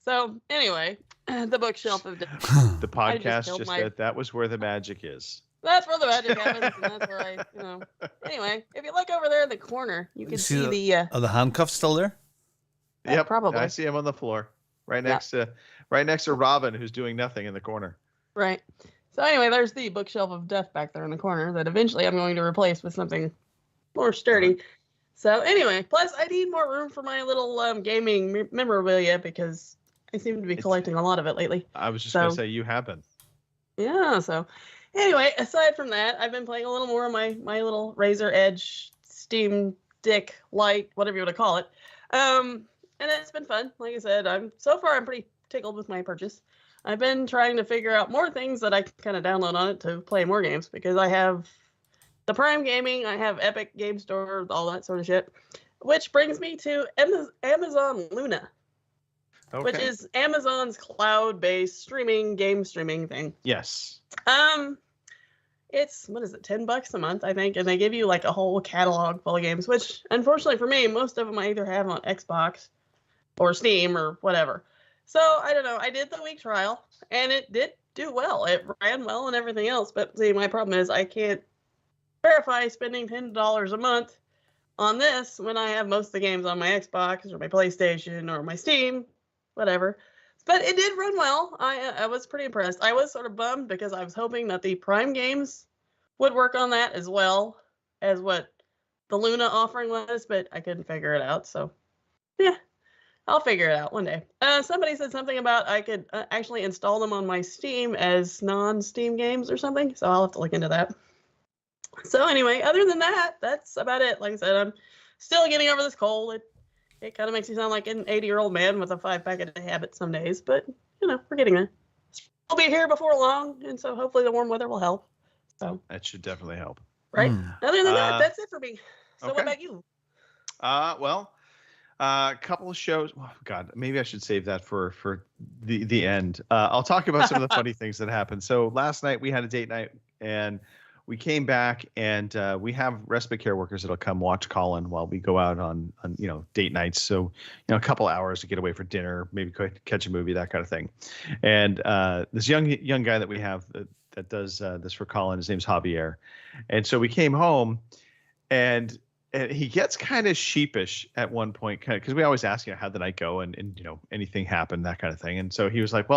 So anyway, the bookshelf of death. The podcast killed just my- said that was where the magic is. That's where the magic happens, and that's where Anyway, if you look over there in the corner, you can see the. Are the handcuffs still there? Yep, probably. I see him on the floor, right next to Robin, who's doing nothing in the corner. Right. So anyway, there's the bookshelf of death back there in the corner that eventually I'm going to replace with something more sturdy. So anyway, plus I need more room for my little gaming memorabilia because I seem to be collecting a lot of it lately. I was just gonna say you have been. Yeah. So anyway, aside from that, I've been playing a little more of my little Razer Edge Steam Deck Lite, whatever you want to call it. And it's been fun. Like I said, I'm pretty tickled with my purchase. I've been trying to figure out more things that I can kind of download on it to play more games because I have the Prime Gaming, I have Epic Game Store, all that sort of shit. Which brings me to Amazon Luna, which is Amazon's cloud-based game streaming thing. Yes. It's what is it, $10 a month, I think, and they give you like a whole catalog full of games, which unfortunately for me, most of them I either have on Xbox or Steam or whatever. So I don't know. I did the week trial, and it did do well. It ran well and everything else. But see, my problem is I can't verify spending $10 a month on this when I have most of the games on my Xbox or my PlayStation or my Steam, whatever. But it did run well. I was pretty impressed. I was sort of bummed because I was hoping that the Prime games would work on that as well as what the Luna offering was, but I couldn't figure it out. So, yeah. I'll figure it out one day. Somebody said something about I could actually install them on my Steam as non-Steam games or something, so I'll have to look into that. So anyway, other than that, that's about it. Like I said, I'm still getting over this cold. It kind of makes me sound like an 80-year-old man with a 5-pack-a-day habit some days, but, we're getting there. I'll be here before long, and so hopefully the warm weather will help. So that should definitely help. Right? Other than that, that's it for me. So okay. what about you? A couple of shows. Oh, God, maybe I should save that for the end. I'll talk about some of the funny things that happened. So last night we had a date night, and we came back, and we have respite care workers that'll come watch Colin while we go out on date nights. So a couple hours to get away for dinner, maybe catch a movie, that kind of thing. And this young guy that we have that does this for Colin, his name's Javier. And so we came home, and he gets kind of sheepish at one point, because we always ask, how'd the night go, and anything happened, that kind of thing. And so he was like,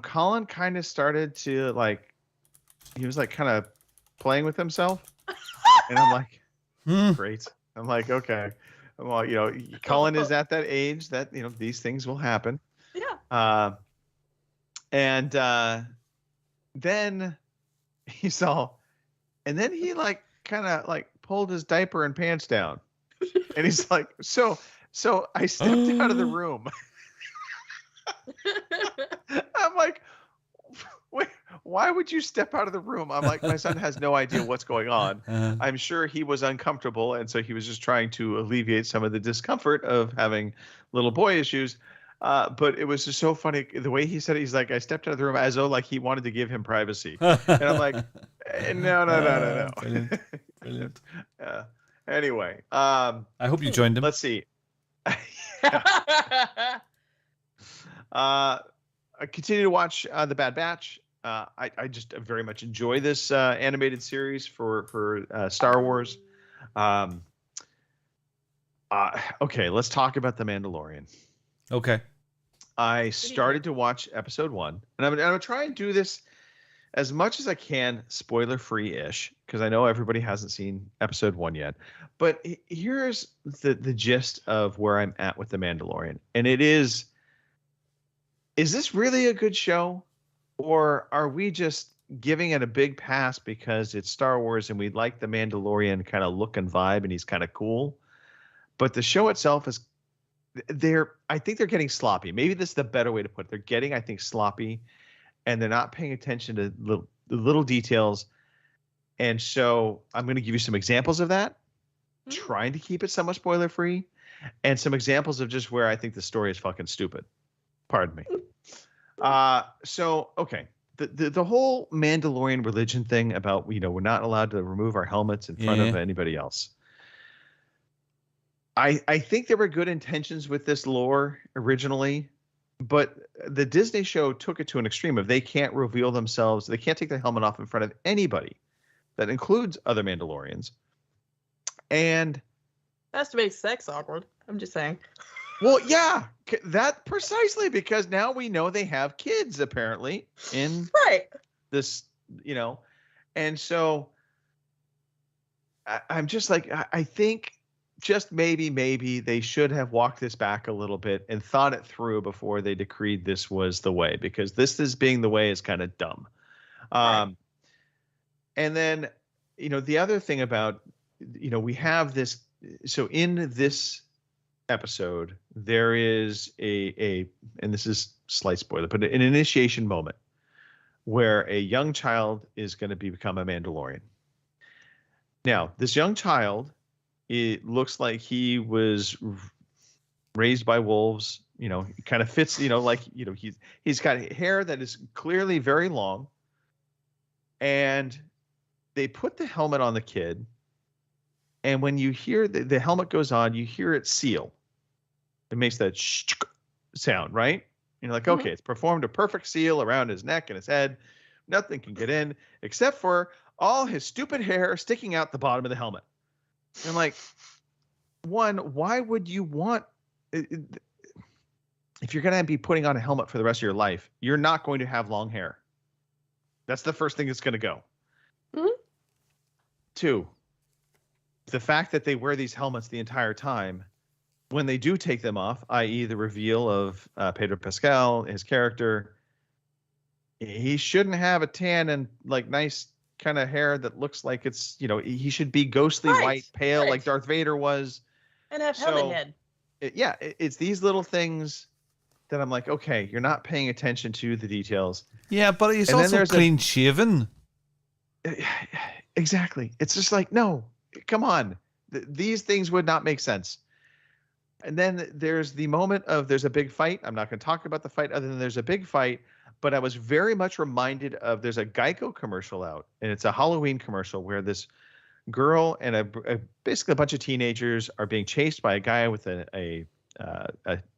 Colin kind of started to he was kind of playing with himself. And I'm like, great. I'm like, okay. Well, Colin is at that age that, these things will happen. Yeah. And then he saw, and then he kind of pulled his diaper and pants down, and he's like, so I stepped out of the room. I'm like, wait, why would you step out of the room? I'm like, my son has no idea what's going on. I'm sure he was uncomfortable, and so he was just trying to alleviate some of the discomfort of having little boy issues. But it was just so funny the way he said it. He's like, I stepped out of the room as though he wanted to give him privacy. And I'm like, no. Brilliant. Anyway, I hope you joined him. Let's see. I continue to watch The Bad Batch. I just very much enjoy this animated series for Star Wars. Okay, let's talk about The Mandalorian. Okay. I started to watch episode 1, and I'm going to try and do this as much as I can, spoiler-free-ish, because I know everybody hasn't seen episode 1 yet. But here's the gist of where I'm at with The Mandalorian. And it is this really a good show? Or are we just giving it a big pass because it's Star Wars and we like the Mandalorian kind of look and vibe and he's kind of cool. But the show itself is I think they're getting sloppy. Maybe this is the better way to put it. They're getting, I think, sloppy, and they're not paying attention to little details. And so I'm going to give you some examples of that, trying to keep it somewhat spoiler free, and some examples of just where I think the story is fucking stupid. Pardon me. So, okay. The whole Mandalorian religion thing about, we're not allowed to remove our helmets in front of anybody else. I think there were good intentions with this lore originally, but the Disney show took it to an extreme of they can't reveal themselves. They can't take the helmet off in front of anybody. That includes other Mandalorians. And that's to make sex awkward. I'm just saying. Well, yeah, that precisely, because now we know they have kids apparently in this, and so I'm just like, I think just maybe they should have walked this back a little bit and thought it through before they decreed this was the way, because this is being the way is kind of dumb. And then, the other thing about, we have this, so in this episode, there is and this is slight spoiler, but an initiation moment where a young child is going to become a Mandalorian. Now, this young child, it looks like he was raised by wolves. He kind of fits. He's got hair that is clearly very long, and they put the helmet on the kid. And when you hear the helmet goes on, you hear it seal. It makes that sound, right? You're like, okay, it's performed a perfect seal around his neck and his head. Nothing can get in except for all his stupid hair sticking out the bottom of the helmet. And like, one, why would you want, if you're going to be putting on a helmet for the rest of your life, you're not going to have long hair. That's the first thing that's going to go. Two, the fact that they wear these helmets the entire time, when they do take them off, i.e. the reveal of Pedro Pascal, his character, he shouldn't have a tan and like nice kind of hair that looks like it's, he should be ghostly white, pale, like Darth Vader was. And have helmet head. It's these little things that I'm like, okay, you're not paying attention to the details. Yeah, but he's also clean shaven. Exactly. It's just like, no, come on. These things would not make sense. And then there's the moment of there's a big fight. I'm not going to talk about the fight other than there's a big fight. But I was very much reminded of there's a Geico commercial out, and it's a Halloween commercial where this girl and basically a bunch of teenagers are being chased by a guy with a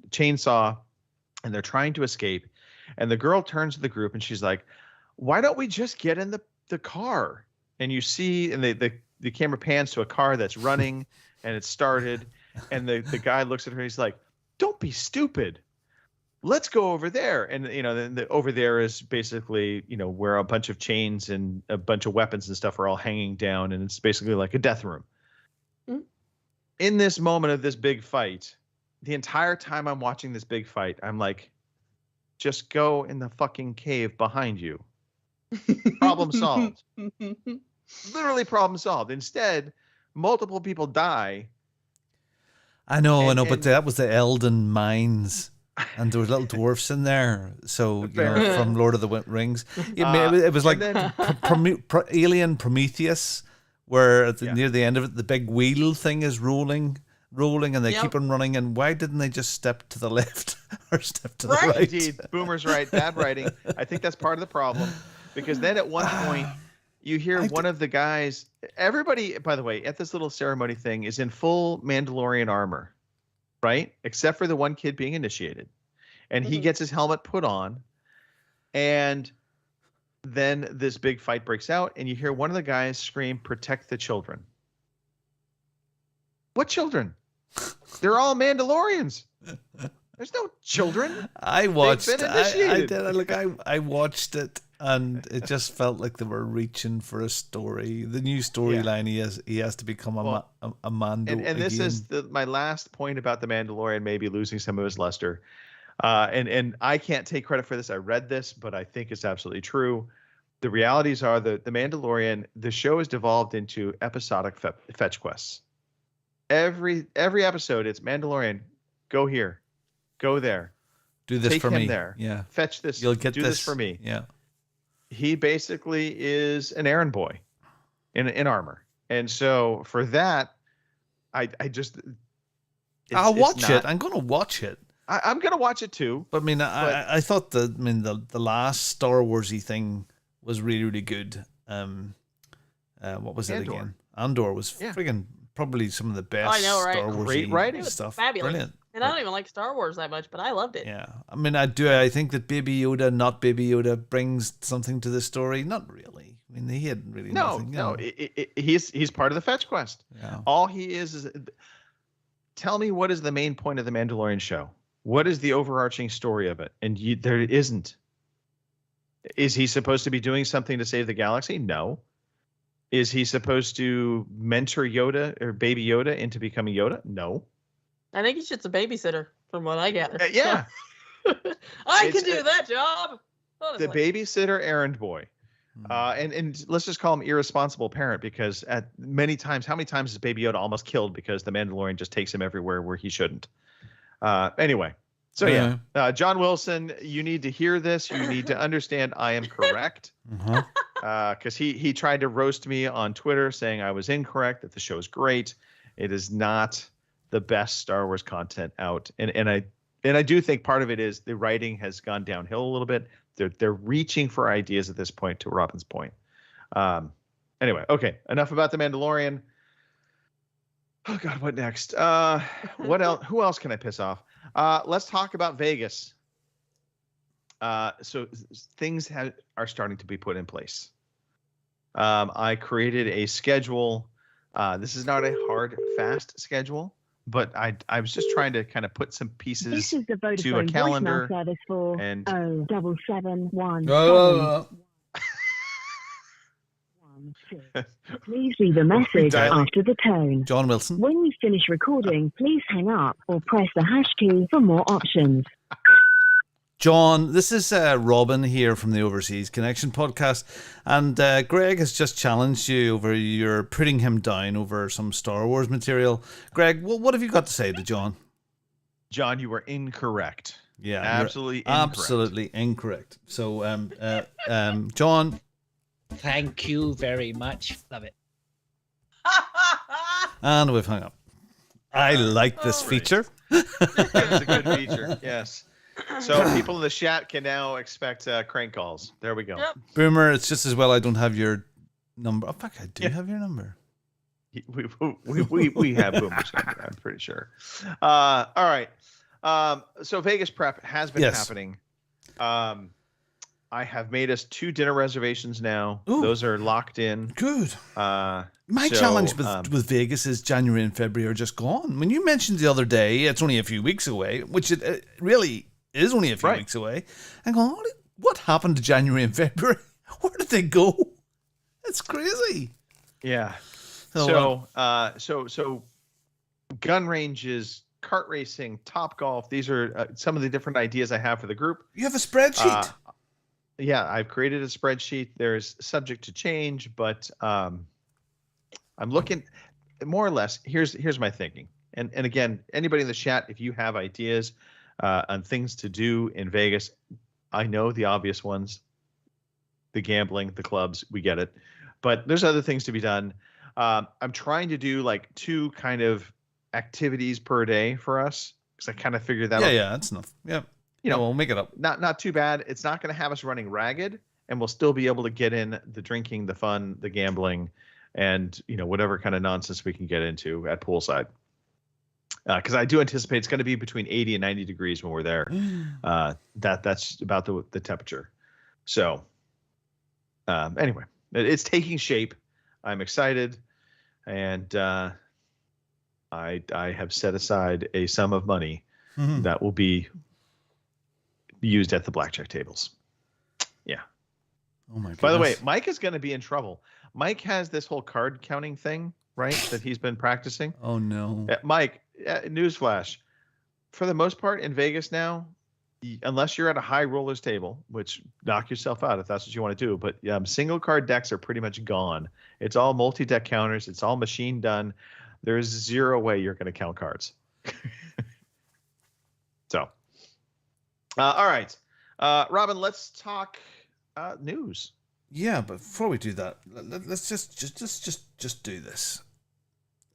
chainsaw, and they're trying to escape. And the girl turns to the group and she's like, "Why don't we just get in the car?" And you see, and the camera pans to a car that's running and it's started, and the guy looks at her and he's like, "Don't be stupid. Let's go over there." And, over there is basically, where a bunch of chains and a bunch of weapons and stuff are all hanging down. And it's basically like a death room. In this moment of this big fight, the entire time I'm watching this big fight, I'm like, just go in the fucking cave behind you. Problem solved. Literally problem solved. Instead, multiple people die. I know, but that was the Elden Mines. And there were little dwarfs in there, so from Lord of the Rings. It was like Alien Prometheus, where near the end of it, the big wheel thing is rolling, and they keep on running. And why didn't they just step to the left or step to the right? Indeed, Boomer's right. Bad writing. I think that's part of the problem, because then at one point you hear one of the guys. Everybody, by the way, at this little ceremony thing is in full Mandalorian armor. Right? Except for the one kid being initiated. And he gets his helmet put on. And then this big fight breaks out. And you hear one of the guys scream, "Protect the children." What children? They're all Mandalorians. There's no children. I watched it. I watched it. And it just felt like they were reaching for a story. The new storyline, he has to become a Mando. And this is my last point about the Mandalorian maybe losing some of his luster. And I can't take credit for this. I read this, but I think it's absolutely true. the realities are the Mandalorian, the show has devolved into episodic fetch quests. Every episode, it's Mandalorian, go here, go there, Do this take for him me. there, Yeah. fetch this, You'll get do this for me. Yeah. He basically is an errand boy in armor, and so for that, I just I'll it's watch not- it. I'm going to watch it. I'm gonna watch it too. But I mean, I thought the last Star Warsy thing was really, really good. What was it Andor. again? Andor was Yeah. friggin' probably some of the best I know, right? Star Warsy Great writing. It was stuff. fabulous. Brilliant. And I don't even like Star Wars that much, but I loved it. Yeah, I mean, I think that Baby Yoda, not Baby Yoda, brings something to the story. Not really. I mean, he had really nothing. He's part of the fetch quest. Yeah. All he is tell me what is the main point of the Mandalorian show? What is the overarching story of it? And there isn't. Is he supposed to be doing something to save the galaxy? No. Is he supposed to mentor Yoda or Baby Yoda into becoming Yoda? No. I think he's just a babysitter, from what I gather. Yeah. I It's- can do that job. The Honestly. babysitter errand boy. And let's just call him irresponsible parent, because how many times is Baby Yoda almost killed because the Mandalorian just takes him everywhere where he shouldn't? Anyway, so yeah, John Wilson, you need to hear this. You need to understand I am correct. Because he tried to roast me on Twitter saying I was incorrect, that the show is great. It is not the best Star Wars content out. And I do think part of it is the writing has gone downhill a little bit. They're reaching for ideas at this point, to Robin's point. Anyway, okay, enough about the Mandalorian. Oh God, what next? What else? Who else can I piss off? Let's talk about Vegas. So things are starting to be put in place. I created a schedule. This is not a hard, fast schedule, but I was just trying to kind of put some pieces This is the to a Vodafone calendar. voicemail service for and 07717. Please leave a message Dialing. after the tone. John Wilson. When you finish recording, please hang up or press the hash key for more options. John, this is Robin here from the Overseas Connection podcast, and Greg has just challenged you over your putting him down over some Star Wars material. Greg, what have you got to say to John? John, you were incorrect. Yeah, absolutely you're incorrect. absolutely incorrect. So, John, Thank you very much. Love it. and we've hung up. I like this feature. It's a good feature. Yes. So people in the chat can now expect crank calls. There we go. Yep. Boomer, it's just as well I don't have your number. Oh, fuck, I do have your number. We have Boomer's number, I'm pretty sure. All right. So Vegas prep has been happening. I have made us 2 dinner reservations now. Ooh. Those are locked in. Good. My challenge with Vegas is January and February are just gone. When you mentioned the other day, it's only a few weeks away, which it really is only a few weeks away. I'm going, what happened to January and February? Where did they go? It's crazy. Yeah. So, So gun ranges, kart racing, Top Golf. These are some of the different ideas I have for the group. You have a spreadsheet. Yeah, I've created a spreadsheet. There's subject to change, but I'm looking more or less. Here's my thinking. And again, anybody in the chat, if you have ideas on things to do in Vegas, I know the obvious ones, the gambling, the clubs, we get it. But there's other things to be done. I'm trying to do like 2 kind of activities per day for us, because I kind of figured that out. Yeah, that's enough. Yeah. You know, we'll make it up. Not too bad. It's not going to have us running ragged, and we'll still be able to get in the drinking, the fun, the gambling, and whatever kind of nonsense we can get into at poolside. Because I do anticipate it's going to be between 80 and 90 degrees when we're there. That's about the temperature. So anyway, it's taking shape. I'm excited, and I have set aside a sum of money that will be used at the blackjack tables. Yeah. Oh my goodness. By the way, Mike is going to be in trouble. Mike has this whole card counting thing, right? That he's been practicing. Oh no. Mike, newsflash. For the most part in Vegas now, unless you're at a high rollers table, which knock yourself out if that's what you want to do. But single card decks are pretty much gone. It's all multi-deck counters. It's all machine done. There's zero way you're going to count cards. So, all right, Robin, let's talk news. Yeah, but before we do that, let's just do this.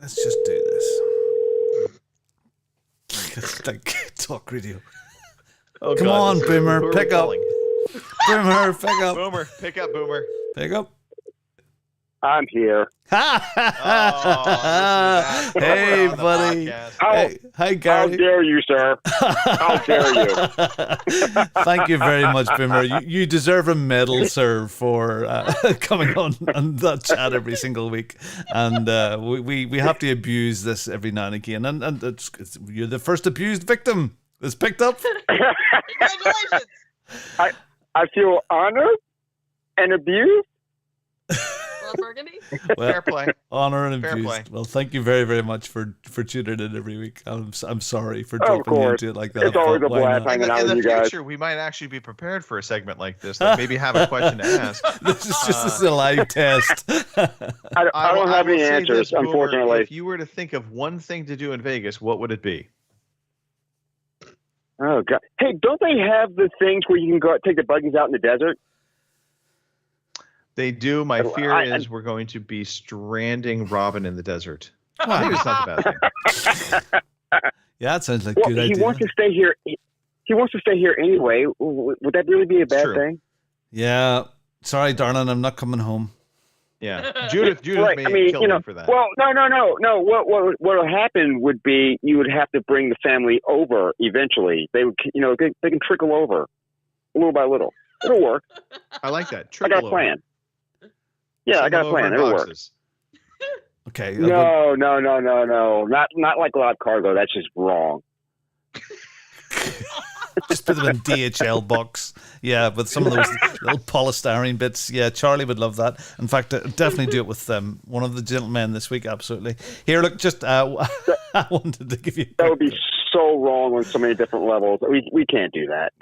Let's just do this. It's like talk radio. Oh, Come on, Boomer, pick up. Boomer, pick up. Boomer, pick up, Boomer. Pick up. I'm here. Hey, buddy. Hi, Gary. How dare you, sir? How dare you? Thank you very much, Boomer. You deserve a medal, sir, for coming on that chat every single week. And we have to abuse this every now and again. And you're the first abused victim that's picked up. Congratulations. I feel honored and abused. Well, fair play. Honor and Fair abused. play. Well, thank you very, very much for tuning in every week. I'm sorry for dropping you into it like that. It's always a blast hanging out with you guys. In the future, we might actually be prepared for a segment like this. Like maybe have a question to ask. This is just a live test. I don't have any will say answers, this, Boomer, unfortunately. If you were to think of one thing to do in Vegas, what would it be? Oh God! Hey, don't they have the things where you can go take the buggies out in the desert? They do. My fear is we're going to be stranding Robin in the desert. Maybe it's not a bad thing. Yeah, it sounds like a Well, good he idea. wants to stay here. He wants to stay here anyway. Would that really be a bad thing? Yeah. Sorry, darling, I'm not coming home. Yeah, Judith Right. may I mean, kill me for that. Well, no. What will happen would be you would have to bring the family over eventually. They would, they can trickle over, little by little. It'll work. I like that. I got a plan. Yeah, I got a plan. It'll work. Okay. No. Not like live cargo. That's just wrong. Just put them in DHL box. Yeah, with some of those little polystyrene bits. Yeah, Charlie would love that. In fact, definitely do it with one of the gentlemen this week. Absolutely. Here, look, just I wanted to give you. That would be so wrong on so many different levels. We can't do that.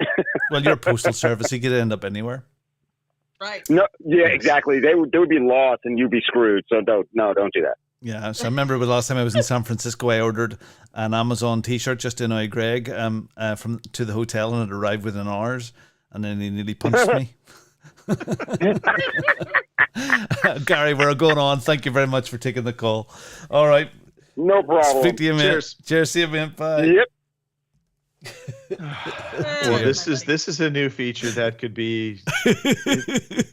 Well, you're a postal service. You could end up anywhere. Right. No. Yeah. Exactly. They would be lost and you'd be screwed. So don't do that. Yeah, so I remember the last time I was in San Francisco, I ordered an Amazon T-shirt just to annoy Greg to the hotel, and it arrived within hours, and then he nearly punched me. Gary, we're going on. Thank you very much for taking the call. All right. No problem. Speak to you, man. Cheers. Cheers. See you, man. Bye. Yep. Well, this is a new feature that could be.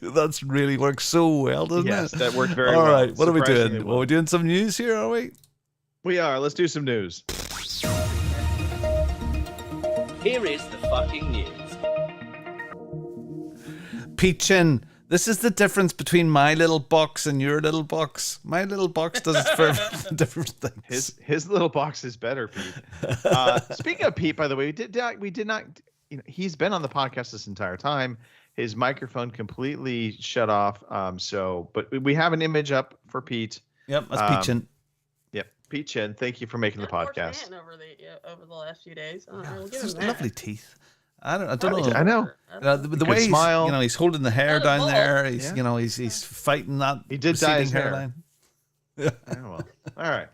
That's really worked so well, doesn't it? Yes, that worked very All well. right. What are we Surprisingly doing? well. Are we doing some news here? Are we? We are. Let's do some news. Here is the fucking news. Pete Chin, this is the difference between my little box and your little box. My little box does for different things. His little box is better, Pete. Speaking of Pete, by the way, we did not. He's been on the podcast this entire time. His microphone completely shut off. But we have an image up for Pete. Yep, that's Pete Chin. Yep, Pete Chin. Thank you for making the podcast. Over the last few days. We'll give Just him that. lovely teeth. I don't know. I know. The way smile. he's holding the hair down there. He's Yeah. He's fighting that. He did dye his hair. hairline. Oh, well. All right,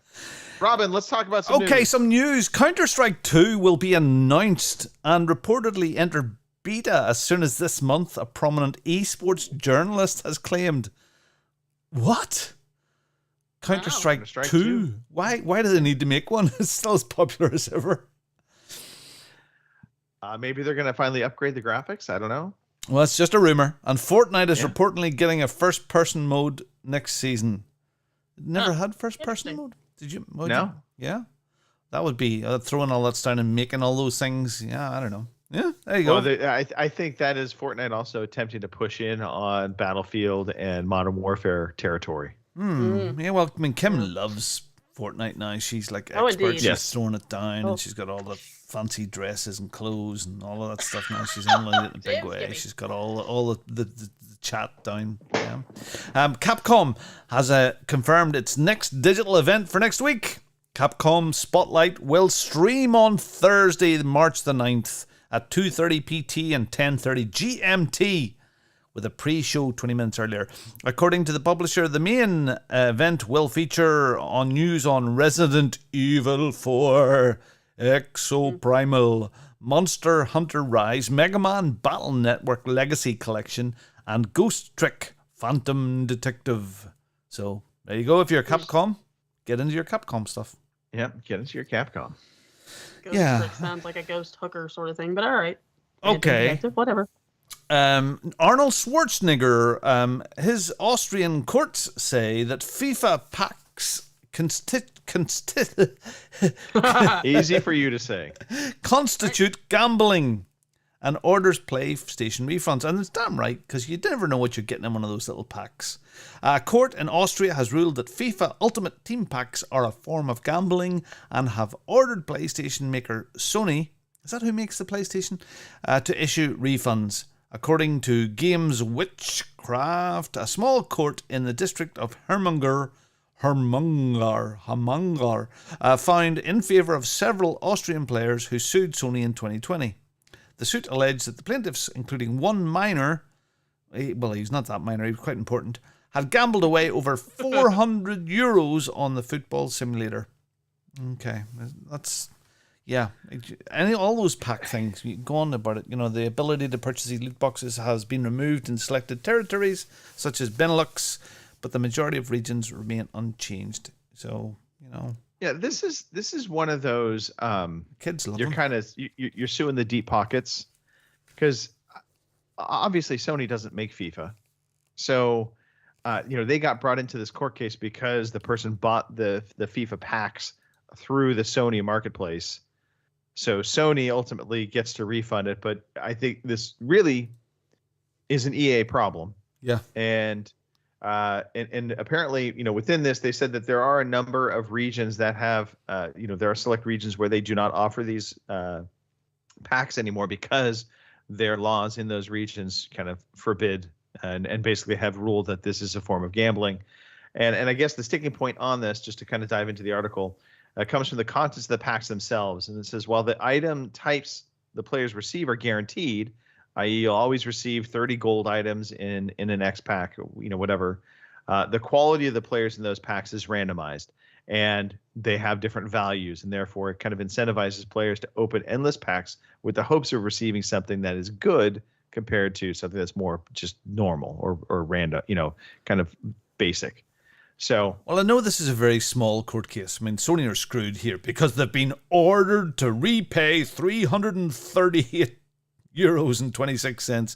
Robin. Let's talk about some Okay, news. some news. Counter-Strike 2 will be announced and reportedly enter beta as soon as this month, a prominent esports journalist has claimed. What? Counter-Strike 2? Why do they need to make one? It's still as popular as ever. Maybe they're going to finally upgrade the graphics. I don't know. Well, it's just a rumor. And Fortnite is reportedly getting a first-person mode next season. Never had first-person mode? Did you? No. Yeah. That would be throwing all that down and making all those things. Yeah, I don't know. Yeah, there you go. Well, I think that is Fortnite also attempting to push in on Battlefield and Modern Warfare territory. Yeah, well, I mean, Kim loves Fortnite now. She's like Oh, expert. indeed. She's throwing it down, and she's got all the fancy dresses and clothes and all of that stuff now. She's in it in a big way. She's got all the chat down. Yeah. Capcom has confirmed its next digital event for next week. Capcom Spotlight will stream on Thursday, March the 9th at 2:30 PT and 10:30 GMT, with a pre-show 20 minutes earlier. According to the publisher, the main event will feature on news on Resident Evil 4, Exoprimal, Monster Hunter Rise, Mega Man Battle Network Legacy Collection, and Ghost Trick Phantom Detective. So there you go. If you're Capcom, get into your Capcom stuff. Yep, get into your Capcom. Ghost Trick sounds like a ghost hooker sort of thing, but all right. Okay. Whatever. Arnold Schwarzenegger, his Austrian courts say that FIFA packs easy for you to say, constitute gambling, and orders PlayStation refunds. And it's damn right, because you never know what you're getting in one of those little packs. A court in Austria has ruled that FIFA Ultimate Team packs are a form of gambling and have ordered PlayStation maker Sony, is that who makes the PlayStation, to issue refunds. According to Games Witchcraft, a small court in the district of Hermangar, found in favour of several Austrian players who sued Sony in 2020. The suit alleged that the plaintiffs, including one minor, well, he's not that minor, he's quite important, had gambled away over 400 euros on the football simulator. Okay, that's... Yeah, all those pack things, you go on about it. You know, the ability to purchase these loot boxes has been removed in selected territories, such as Benelux, but the majority of regions remain unchanged. So, you know. Yeah, this is one of those kids love you're them. kind of you're suing the deep pockets, because obviously Sony doesn't make FIFA, so they got brought into this court case because the person bought the FIFA packs through the Sony marketplace. So Sony ultimately gets to refund it, but I think this really is an EA problem. Yeah. And apparently, within this, they said that there are a number of regions that have, there are select regions where they do not offer these packs anymore because their laws in those regions kind of forbid and basically have ruled that this is a form of gambling. And I guess the sticking point on this, just to kind of dive into the article, comes from the contents of the packs themselves. And it says, while the item types the players receive are guaranteed, i.e. you'll always receive 30 gold items in an X pack, whatever, the quality of the players in those packs is randomized. And they have different values, and therefore it kind of incentivizes players to open endless packs with the hopes of receiving something that is good compared to something that's more just normal or random, kind of basic. So, well, I know this is a very small court case. I mean, Sony are screwed here because they've been ordered to repay 338 euros and 26 cents.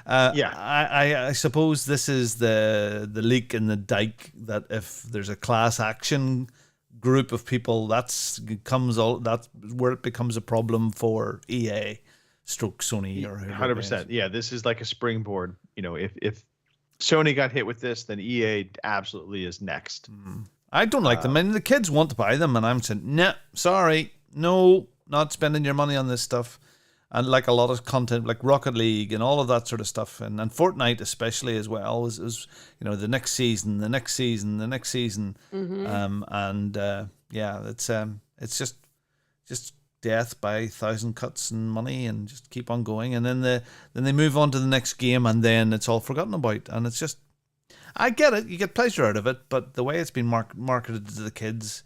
I suppose this is the leak in the dike that if there's a class action group of people, that's where it becomes a problem for EA stroke Sony or 100%. Yeah, this is like a springboard. If Sony got hit with this, then EA absolutely is next. I don't like them. And the kids want to buy them, and I'm saying, nah, sorry, no, not spending your money on this stuff. And like a lot of content, like Rocket League and all of that sort of stuff, and Fortnite especially as well, is the next season. Mm-hmm. It's just death by 1,000 cuts and money, and just keep on going, and then they move on to the next game, and then it's all forgotten about, and it's just, I get it, you get pleasure out of it, but the way it's been marketed to the kids,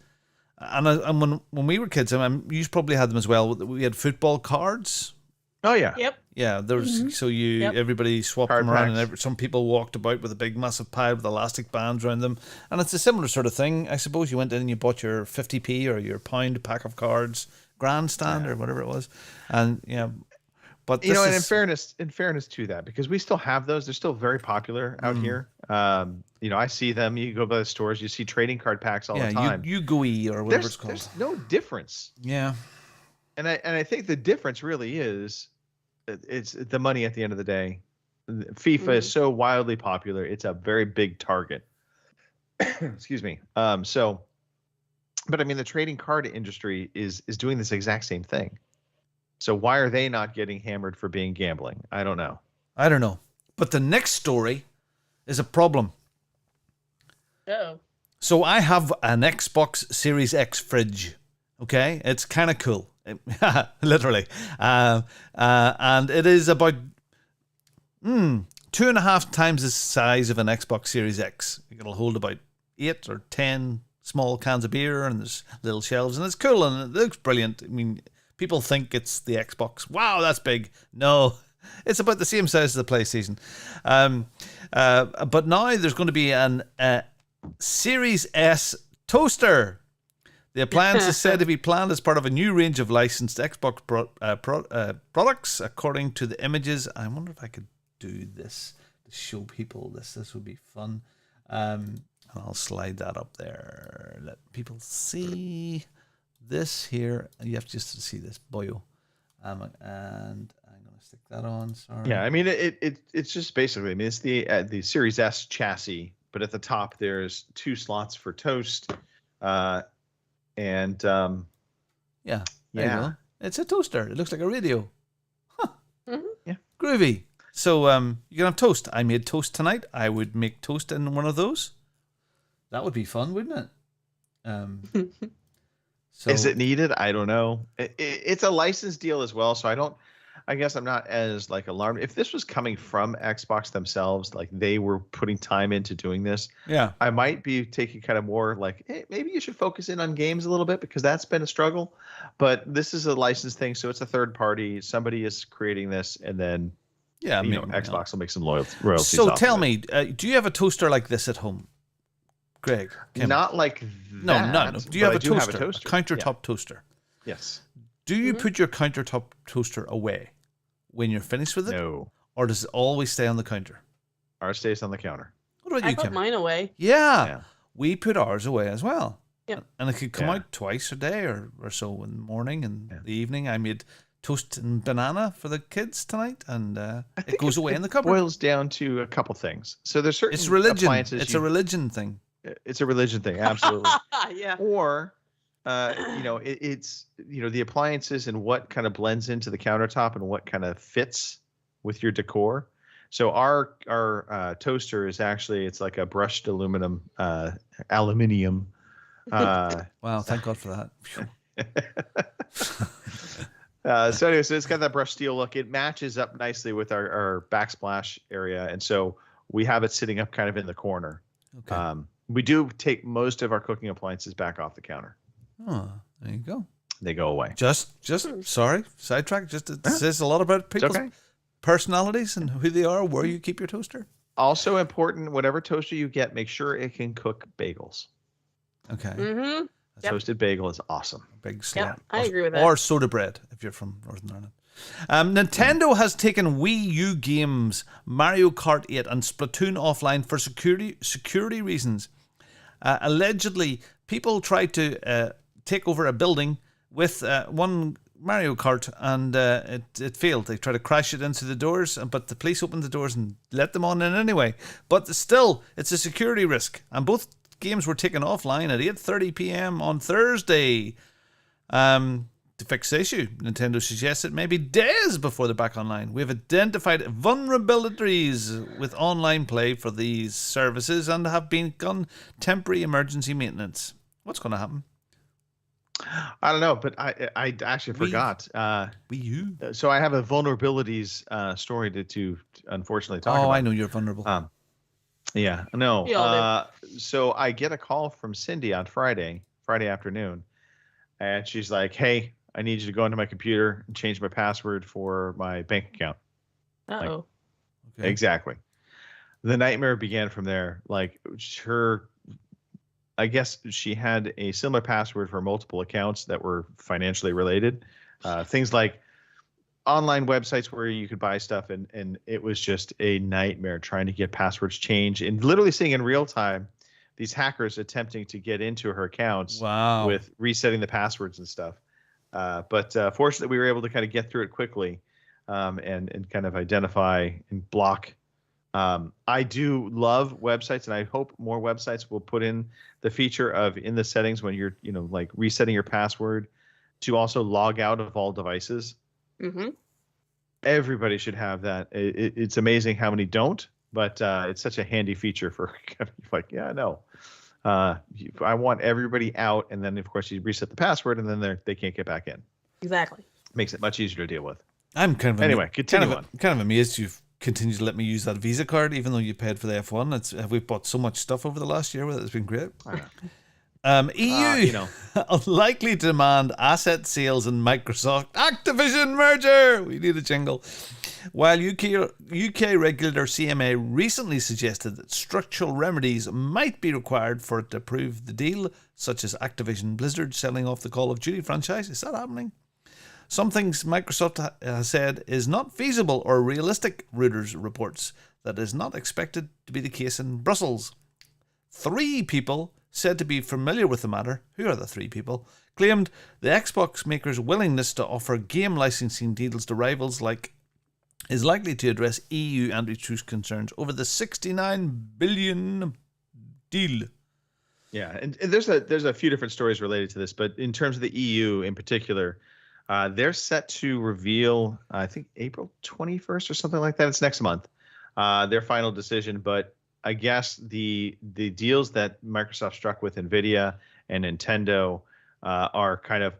and when we were kids, you probably had them as well. We had football cards. Oh yeah. Yep. Yeah, there's everybody swapped Card them around, packs. and some people walked about with a big massive pile with elastic bands around them, and it's a similar sort of thing. I suppose you went in and you bought your 50p or your £1 pack of cards, grandstand or whatever it was, and but and in fairness to that, because we still have those, they're still very popular out here. I see them. You go by the stores, you see trading card packs all the time. Yu-Gi-Oh or whatever it's called. There's no difference. Yeah, and I think the difference really is it's the money at the end of the day. FIFA is so wildly popular; it's a very big target. Excuse me. But I mean, the trading card industry is doing this exact same thing. So why are they not getting hammered for being gambling? I don't know. But the next story is a problem. Oh. So I have an Xbox Series X fridge. Okay, it's kind of cool. literally. And it is about 2.5 times the size of an Xbox Series X. It'll hold about 8 or 10 small cans of beer, and there's little shelves, and it's cool and it looks brilliant. I mean, people think it's the Xbox. Wow, that's big. No, it's about the same size as the PlayStation. But now there's going to be an Series S toaster. The appliance is said to be planned as part of a new range of licensed Xbox products, according to the images. I wonder if I could do this to show people this. This would be fun. I'll slide that up there. Let people see this here. You have just to see this boyo. And I'm going to stick that on. Sorry. Yeah, I mean it's just basically. I mean, it's the Series S chassis, but at the top there's 2 slots for toast, yeah. There you go. It's a toaster. It looks like a radio. Huh. Mm-hmm. Yeah. Groovy. So you can have toast. I made toast tonight. I would make toast in one of those. That would be fun, wouldn't it? So, is it needed? I don't know. It's a license deal as well, so I guess I'm not as like alarmed. If this was coming from Xbox themselves, like they were putting time into doing this, yeah, I might be taking kind of more like, hey, maybe you should focus in on games a little bit because that's been a struggle. But this is a license thing, so it's a third party. Somebody is creating this, and then Xbox will make some royalties. So tell me, do you have a toaster like this at home, Greg? Not like that. No. Do you have a toaster? A countertop toaster? Yes. Do you put your countertop toaster away when you're finished with it? No. Or does it always stay on the counter? Ours stays on the counter. What about you, I put mine away. Yeah. We put ours away as well. Yeah. And it could come out twice a day or so in the morning and the evening. I made toast and banana for the kids tonight, and it goes away in the cupboard. It boils down to a couple things. So there's certain It's religion. appliances. It's a religion thing. It's a religion thing, absolutely. Yeah. Or, it's the appliances and what kind of blends into the countertop and what kind of fits with your decor. So our toaster is actually, it's like a brushed aluminium. Wow, thank God for that. So anyway, so it's got that brushed steel look. It matches up nicely with our backsplash area, and so we have it sitting up kind of in the corner. Okay. We do take most of our cooking appliances back off the counter. Oh, there you go. They go away. Just sorry, sidetrack. Just it says a lot about people's personalities and who they are, where you keep your toaster. Also important, whatever toaster you get, make sure it can cook bagels. Okay. Mm-hmm. A toasted bagel is awesome. Big slap. Yep, I agree with that. Or soda bread if you're from Northern Ireland. Nintendo has taken Wii U games Mario Kart 8 and Splatoon offline for security reasons. Allegedly, people tried to take over a building with one Mario Kart, and it failed. They tried to crash it into the doors, but the police opened the doors and let them on in anyway. But still, it's a security risk, and both games were taken offline at 8:30 p.m. on Thursday. To fix the issue, Nintendo suggests it may be days before they're back online. We've identified vulnerabilities with online play for these services and have begun temporary emergency maintenance. What's going to happen? I don't know, but I actually forgot. Wii U. So I have a vulnerabilities story to unfortunately talk about. Oh, I know you're vulnerable. Yeah, no. So I get a call from Cindy on Friday afternoon, and she's like, "Hey, I need you to go into my computer and change my password for my bank account." Uh-oh. Like, exactly. The nightmare began from there. Like I guess she had a similar password for multiple accounts that were financially related. Things like online websites where you could buy stuff, and it was just a nightmare trying to get passwords changed and literally seeing in real time these hackers attempting to get into her accounts with resetting the passwords and stuff. But fortunately, we were able to kind of get through it quickly and kind of identify and block. I do love websites, and I hope more websites will put in the feature of in the settings when you're, like resetting your password to also log out of all devices. Mm-hmm. Everybody should have that. It's amazing how many don't, but it's such a handy feature for like, yeah, no. I want everybody out, and then of course you reset the password, and then they can't get back in. Exactly. Makes it much easier to deal with. I'm continue on. Kind of amazed you've continued to let me use that Visa card, even though you paid for the F1. We've bought so much stuff over the last year with it. It's been great. I know. EU unlikely to demand asset sales in Microsoft Activision merger. We need a jingle. While UK regulator CMA recently suggested that structural remedies might be required for it to approve the deal, such as Activision Blizzard selling off the Call of Duty franchise. Is that happening? Some things Microsoft has said is not feasible or realistic, Reuters reports. That is not expected to be the case in Brussels. 3 people said to be familiar with the matter, who are the 3 people, claimed the Xbox maker's willingness to offer game licensing deals to rivals is likely to address EU antitrust concerns over the $69 billion deal. Yeah, and there's a few different stories related to this, but in terms of the EU in particular, they're set to reveal, I think, April 21st or something like that. It's next month, their final decision. But I guess the deals that Microsoft struck with NVIDIA and Nintendo are kind of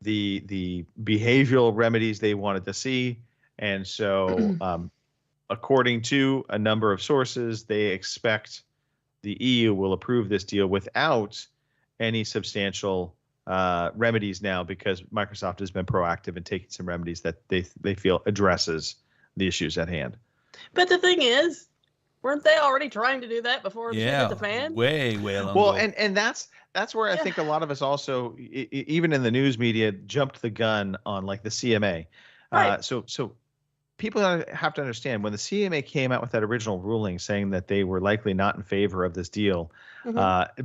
the behavioral remedies they wanted to see. And so according to a number of sources, they expect the EU will approve this deal without any substantial remedies now, because Microsoft has been proactive in taking some remedies that they feel addresses the issues at hand. But the thing is, weren't they already trying to do that before shit hit the fan? Way long well, ago. and that's where I think a lot of us also, even in the news media, jumped the gun on like the CMA. Right. So people have to understand, when the CMA came out with that original ruling saying that they were likely not in favor of this deal,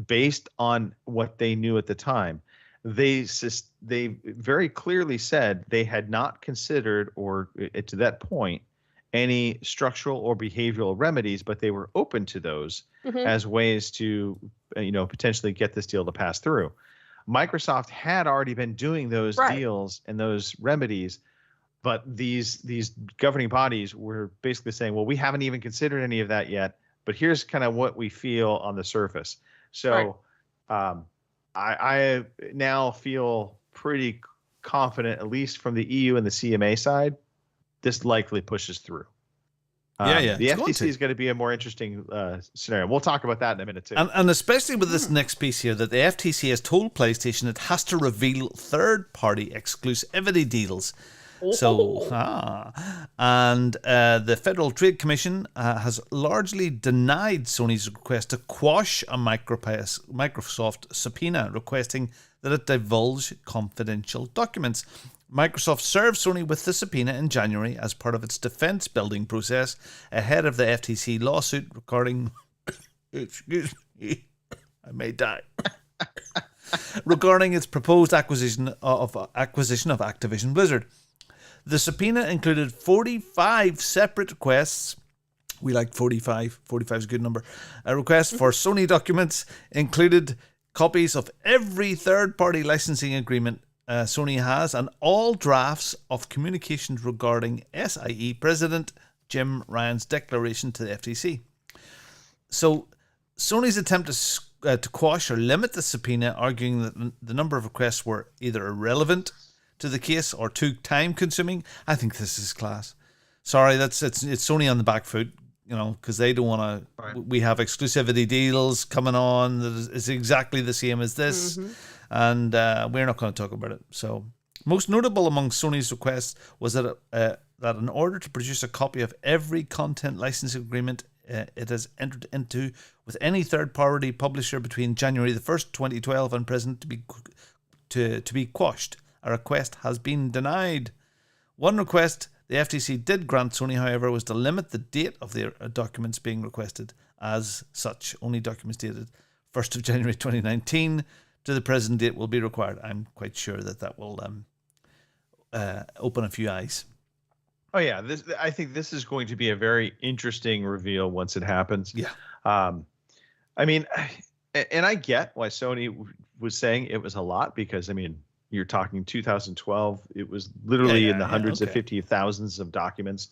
based on what they knew at the time, they very clearly said they had not considered, or to that point, any structural or behavioral remedies, but they were open to those as ways to, potentially get this deal to pass through. Microsoft had already been doing those deals and those remedies, but these governing bodies were basically saying, well, we haven't even considered any of that yet, but here's kind of what we feel on the surface. So I now feel pretty confident, at least from the EU and the CMA side, this likely pushes through. The FTC is going to be a more interesting scenario. We'll talk about that in a minute too. And especially with this next piece here, that the FTC has told PlayStation it has to reveal third-party exclusivity deals. So, and the Federal Trade Commission has largely denied Sony's request to quash a Microsoft subpoena, requesting that it divulge confidential documents. Microsoft served Sony with the subpoena in January as part of its defense building process ahead of the FTC lawsuit regarding excuse me, I may die. Regarding its proposed acquisition of Activision Blizzard. The subpoena included 45 separate requests. We like 45. 45 is a good number. A request for Sony documents included copies of every third-party licensing agreement Sony has, and all drafts of communications regarding SIE President Jim Ryan's declaration to the FTC. So Sony's attempt to quash or limit the subpoena, arguing that the number of requests were either irrelevant to the case or too time-consuming. I think this is class. Sorry, it's Sony on the back foot, because they don't want to. Right. We have exclusivity deals coming on that is exactly the same as this. And we're not going to talk about it. So, most notable among Sony's requests was that in order to produce a copy of every content licensing agreement it has entered into with any third-party publisher between January the 1st, 2012 and present to be quashed, a request has been denied. One request the FTC did grant Sony, however, was to limit the date of the documents being requested. As such, only documents dated 1st of January 2019 to the present date will be required. I'm quite sure that will open a few eyes. Oh yeah, I think this is going to be a very interesting reveal once it happens. Yeah. I mean, and I get why Sony was saying it was a lot, because you're talking 2012. It was literally in the hundreds of 50,000s of documents.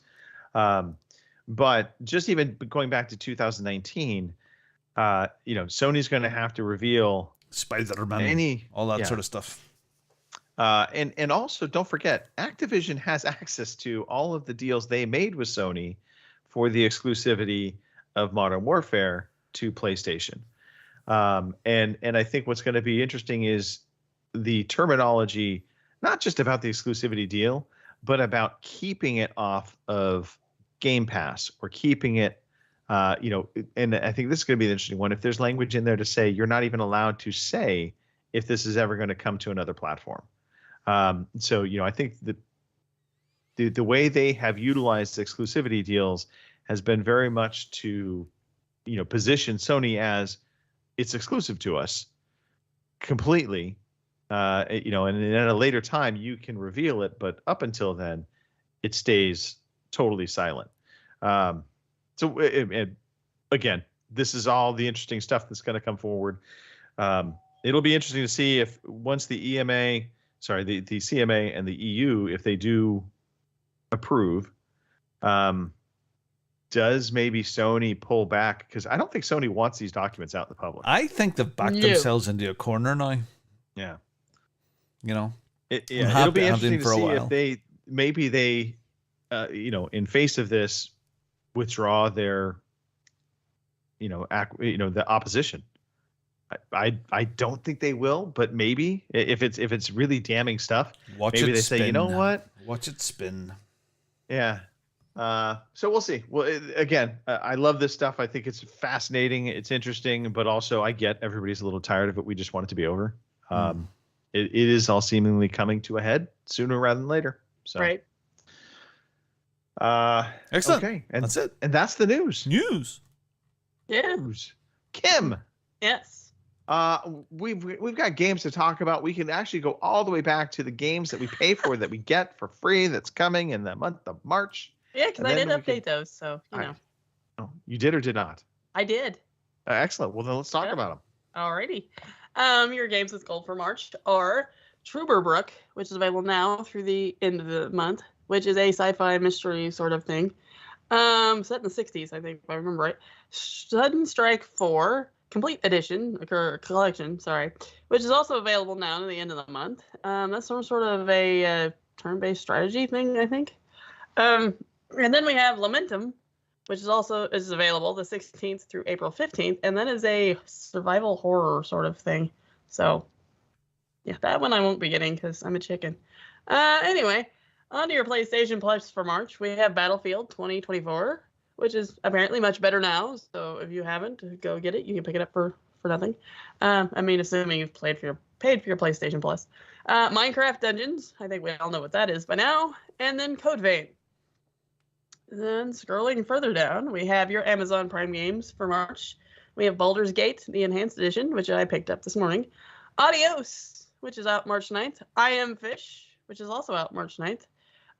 But just even going back to 2019, Sony's going to have to reveal Spider-Man, all that sort of stuff. And also don't forget, Activision has access to all of the deals they made with Sony for the exclusivity of Modern Warfare to PlayStation. And I think what's going to be interesting is the terminology, not just about the exclusivity deal, but about keeping it off of Game Pass or keeping it, and I think this is going to be an interesting one. If there's language in there to say you're not even allowed to say if this is ever going to come to another platform. So, I think that the way they have utilized exclusivity deals has been very much to, position Sony as it's exclusive to us completely, and at a later time you can reveal it, but up until then it stays totally silent. So again, this is all the interesting stuff that's going to come forward. It'll be interesting to see if once the the CMA and the EU, if they do approve, does maybe Sony pull back? Because I don't think Sony wants these documents out in the public. I think they've backed themselves into a corner now. Yeah. It'll be interesting to see if they in face of this, withdraw their, the opposition. I don't think they will, but maybe if it's really damning stuff, maybe they say, you know what? Watch it spin. Yeah. So we'll see. Well, again, I love this stuff. I think it's fascinating. It's interesting, but also I get everybody's a little tired of it. We just want it to be over. It is all seemingly coming to a head sooner rather than later. So. Right. Excellent. Okay, and that's it. And that's the news. Yeah. Kim. Yes. We've got games to talk about. We can actually go all the way back to the games that we pay for that we get for free. That's coming in the month of March. Yeah, because I did update those, so Oh, you did or did not? I did. Excellent. Well, then let's talk about them. Alrighty. Your games with gold for March are Truberbrook, which is available now through the end of the month, which is a sci-fi mystery sort of thing. Set in the 60s, I think, if I remember right. Sudden Strike 4, Complete Edition, or Collection, which is also available now to the end of the month. That's some sort of a turn-based strategy thing, I think. And then we have Lamentum, which is available the 16th through April 15th, and that is a survival horror sort of thing. So, yeah, that one I won't be getting because I'm a chicken. Anyway, on to your PlayStation Plus for March, we have Battlefield 2044, which is apparently much better now. So if you haven't, go get it. You can pick it up for nothing. Assuming you've paid for your PlayStation Plus. Minecraft Dungeons, I think we all know what that is by now. And then Code Vein. Then scrolling further down, we have your Amazon Prime games for March. We have Baldur's Gate, the Enhanced Edition, which I picked up this morning. Adios, which is out March 9th. I Am Fish, which is also out March 9th.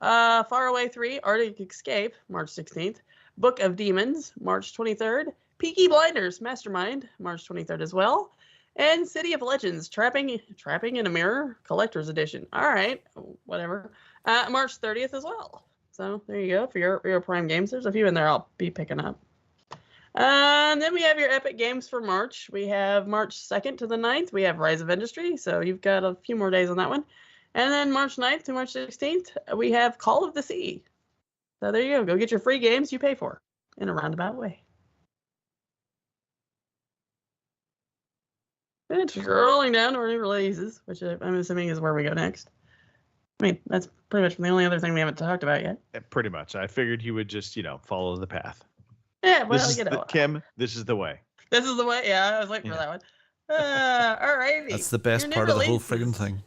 Faraway 3, Arctic Escape, March 16th. Book of Demons, March 23rd. Peaky Blinders, Mastermind, March 23rd as well. And City of Legends, Trapping in a Mirror, Collector's Edition. All right, whatever. March 30th as well. So there you go for your Prime games. There's a few in there I'll be picking up. And then we have your Epic Games for March. We have March 2nd to the 9th. We have Rise of Industry, so you've got a few more days on that one. And then March 9th to March 16th, we have Call of the Sea. So there you go. Go get your free games you pay for in a roundabout way. And scrolling down to our new releases, which I'm assuming is where we go next. That's pretty much the only other thing we haven't talked about yet. Pretty much. I figured you would just, follow the path. Yeah, well, Kim, this is the way. This is the way. Yeah, I was waiting for that one. All righty. That's the best part of the whole friggin' thing.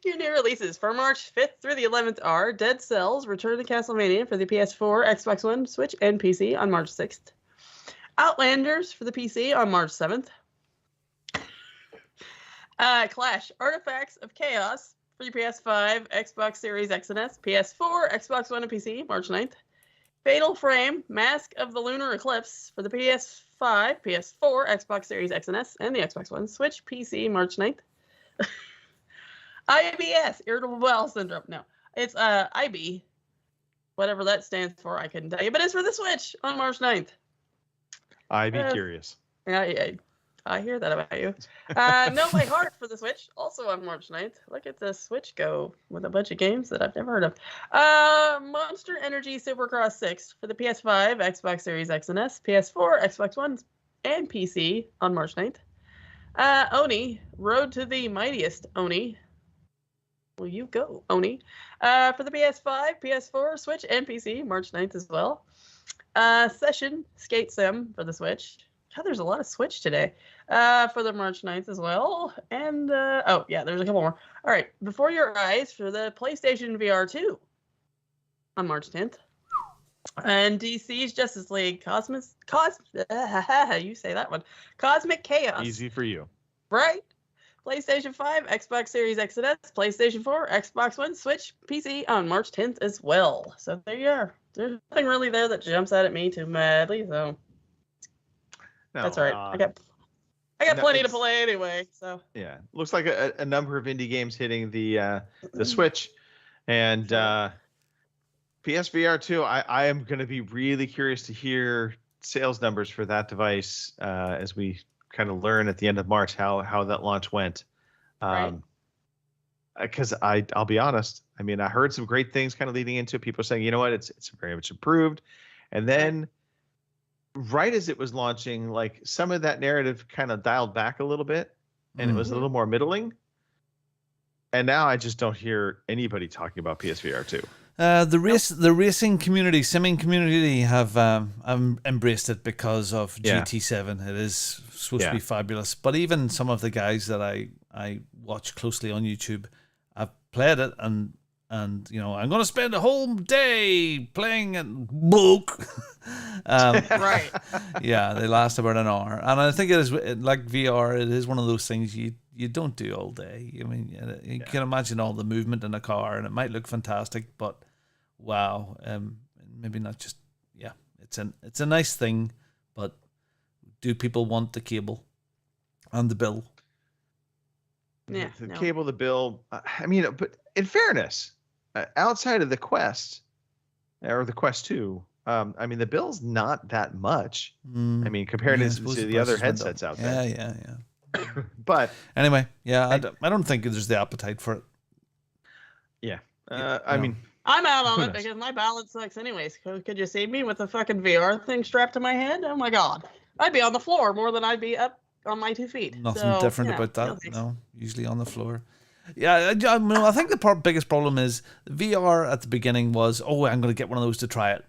Your new releases for March 5th through the 11th are Dead Cells, Return to Castlevania for the PS4, Xbox One, Switch, and PC on March 6th. Outlanders for the PC on March 7th. Clash, Artifacts of Chaos for your PS5, Xbox Series X and S, PS4, Xbox One, and PC, March 9th. Fatal Frame, Mask of the Lunar Eclipse for the PS5, PS4, Xbox Series X and S, and the Xbox One, Switch, PC, March 9th. IBS, Irritable Bowel Syndrome. No, it's IB. Whatever that stands for, I couldn't tell you. But it's for the Switch on March 9th. I'd be curious. Yeah. I hear that about you. Know My Heart for the Switch, also on March 9th. Look at the Switch go with a bunch of games that I've never heard of. Monster Energy Supercross 6 for the PS5, Xbox Series X and S, PS4, Xbox One, and PC on March 9th. Oni, Road to the Mightiest Oni. Will you go, Oni? For the PS5, PS4, Switch, and PC, March 9th as well. Session, Skate Sim for the Switch. God, there's a lot of Switch today. For the March 9th as well. And, oh, yeah, there's a couple more. All right, Before Your Eyes for the PlayStation VR 2 on March 10th. And DC's Justice League you say that one. Cosmic Chaos. Easy for you. Right? PlayStation 5, Xbox Series X and S, PlayStation 4, Xbox One, Switch, PC on March 10th as well. So there you are. There's nothing really there that jumps out at me too madly, so No, that's all right. I got plenty to play anyway. So yeah, looks like a number of indie games hitting the Switch, and PSVR 2. I am going to be really curious to hear sales numbers for that device as we kind of learn at the end of March how that launch went. Because I'll be honest, I mean, I heard some great things kind of leading into it. People saying, you know what, it's very much improved. And then right as it was launching, like some of that narrative kind of dialed back a little bit and it was a little more middling. And now I just don't hear anybody talking about PSVR 2. The racing community, simming community have embraced it because of GT7. It is supposed to be fabulous. But even some of the guys that I watch closely on YouTube, I've played it and you know, I'm going to spend a whole day playing it. right. Yeah, they last about an hour. And I think it is like VR, it is one of those things you don't do all day. I mean, you can imagine all the movement in a car and it might look fantastic, but wow, maybe not just, it's a nice thing, but do people want the cable and the bill? Yeah, the cable, the bill. I mean, but in fairness, outside of the Quest or the Quest 2, I mean, the bill's not that much. I mean, compared to the other headsets out there. Yeah. But anyway, I don't think there's the appetite for it. Yeah. I mean, I'm out on it because my balance sucks anyways. Could you see me with the fucking VR thing strapped to my head? Oh my God. I'd be on the floor more than I'd be up on my 2 feet. Nothing different about that. No, usually on the floor. Yeah, I think the biggest problem is VR at the beginning was, I'm going to get one of those to try it.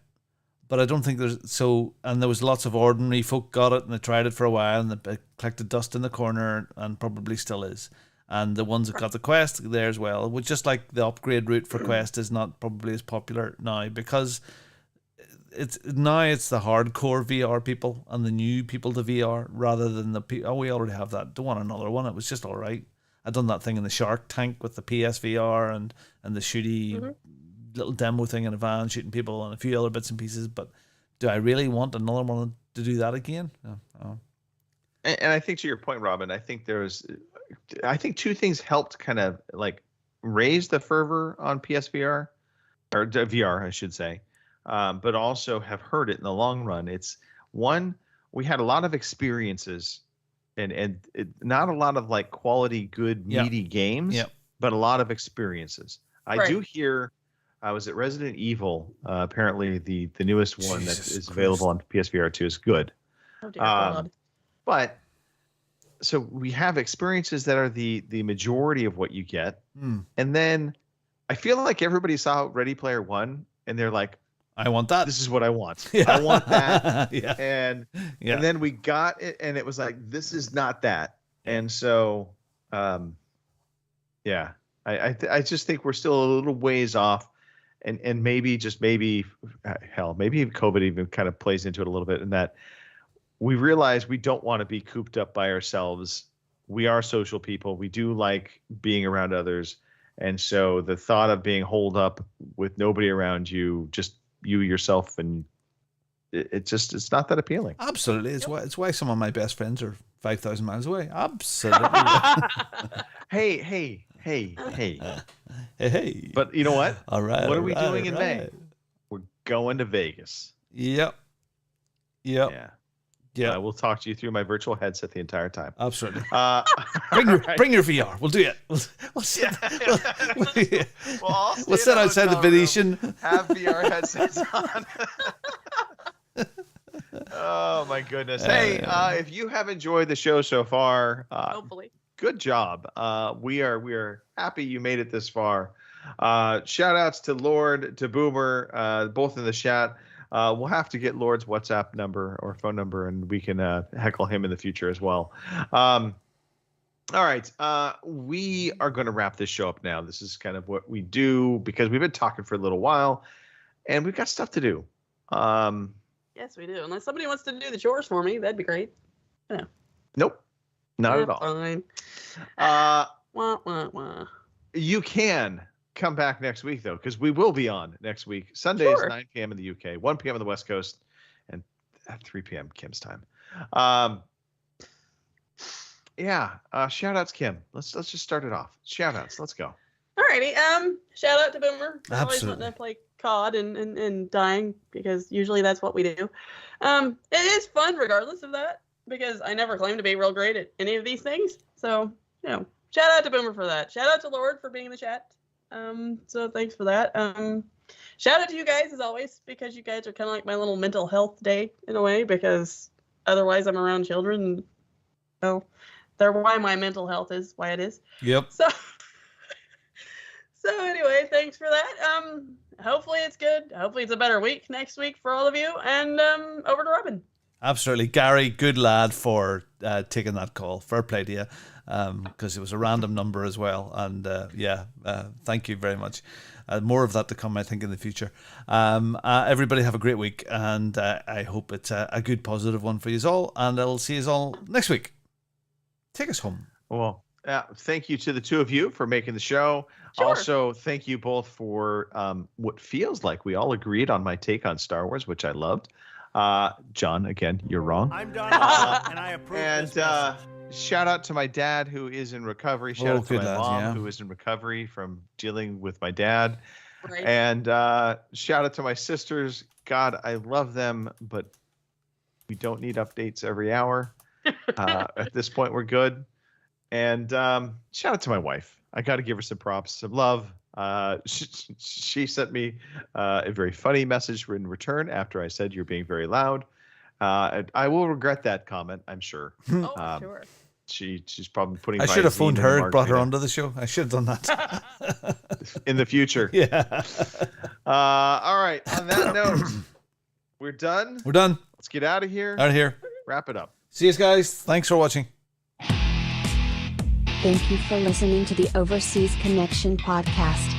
But I don't think and there was lots of ordinary folk got it and they tried it for a while and they collected dust in the corner and probably still is. And the ones that got the Quest there as well, which just like the upgrade route for Quest is not probably as popular now because it's the hardcore VR people and the new people to VR rather than the we already have that. Don't want another one. It was just all right. I done that thing in the Shark Tank with the PSVR and the shooty little demo thing in a van shooting people and a few other bits and pieces. But do I really want another one to do that again? No. And I think to your point, Robin, I think two things helped kind of like raise the fervor on PSVR or VR, I should say. But also have hurt it in the long run. It's one, we had a lot of experiences and not a lot of like quality, good, meaty games, but a lot of experiences. I do hear, I was at Resident Evil. Apparently the newest one that is available on PSVR 2 is good. Oh dear God. But so we have experiences that are the majority of what you get. And then I feel like everybody saw Ready Player One and they're like, I want that. This is what I want. I want that. And then we got it and it was like, this is not that. And so, I just think we're still a little ways off and maybe maybe COVID even kind of plays into it a little bit in that we realize we don't want to be cooped up by ourselves. We are social people. We do like being around others. And so the thought of being holed up with nobody around you, just you yourself, and it's not that appealing. Absolutely. It's why some of my best friends are 5,000 miles away. Absolutely. Hey. Hey. But you know what? All right. What are we doing in May? We're going to Vegas. Yep. Yeah. Yeah. I will talk to you through my virtual headset the entire time. Absolutely. Bring your VR. We'll do it. We'll sit outside the Venetian. Have VR headsets on. Oh my goodness. Hey, if you have enjoyed the show so far, Hopefully. good job. We are happy you made it this far. Shout outs to Lord, to Boomer, both in the chat. We'll have to get Lord's WhatsApp number or phone number, and we can heckle him in the future as well. All right. We are going to wrap this show up now. This is kind of what we do because we've been talking for a little while, and we've got stuff to do. Yes, we do. Unless somebody wants to do the chores for me, that'd be great. Yeah. Nope. Not at all. Fine. You can come back next week, though, because we will be on next week. Sundays, Sure. 9 p.m. in the UK, 1 p.m. on the West Coast, and at 3 p.m. Kim's time. Shout outs, Kim. Let's just start it off. Shout outs. Let's go. Alrighty. Shout out to Boomer. For always Absolutely. wanting to play COD and dying, because usually that's what we do. It is fun regardless of that, because I never claim to be real great at any of these things. So, shout out to Boomer for that. Shout out to Lord for being in the chat. So thanks for that. Shout out to you guys as always, because you guys are kind of like my little mental health day in a way, because otherwise I'm around children. And, well, they're why my mental health is why it is. Yep. So anyway, thanks for that. Hopefully it's good. Hopefully it's a better week next week for all of you. And over to Robin. Absolutely. Gary, good lad for taking that call. Fair play to you, because it was a random number as well. And thank you very much. More of that to come, I think, in the future. Everybody have a great week, and I hope it's a good, positive one for you all. And I'll see you all next week. Take us home. Well, thank you to the two of you for making the show. Sure. Also, thank you both for what feels like we all agreed on my take on Star Wars, which I loved. John, again, you're wrong. I'm done, and I approve And this message. shout out to my dad, who is in recovery. Shout out to good my lad, mom, yeah. who is in recovery from dealing with my dad. Right. And shout out to my sisters. God, I love them, but we don't need updates every hour. At this point, we're good. And shout out to my wife. I got to give her some props, some love. She sent me a very funny message in return after I said you're being very loud. And I will regret that comment, I'm sure. Oh, sure. She's probably putting. I should have phoned Visine her and and brought her margarita onto the show. I should have done that. in the future. Yeah. All right. On that note, we're done. We're done. Let's get out of here. Out of here. Wrap it up. See you guys. Thanks for watching. Thank you for listening to the Overseas Connection podcast.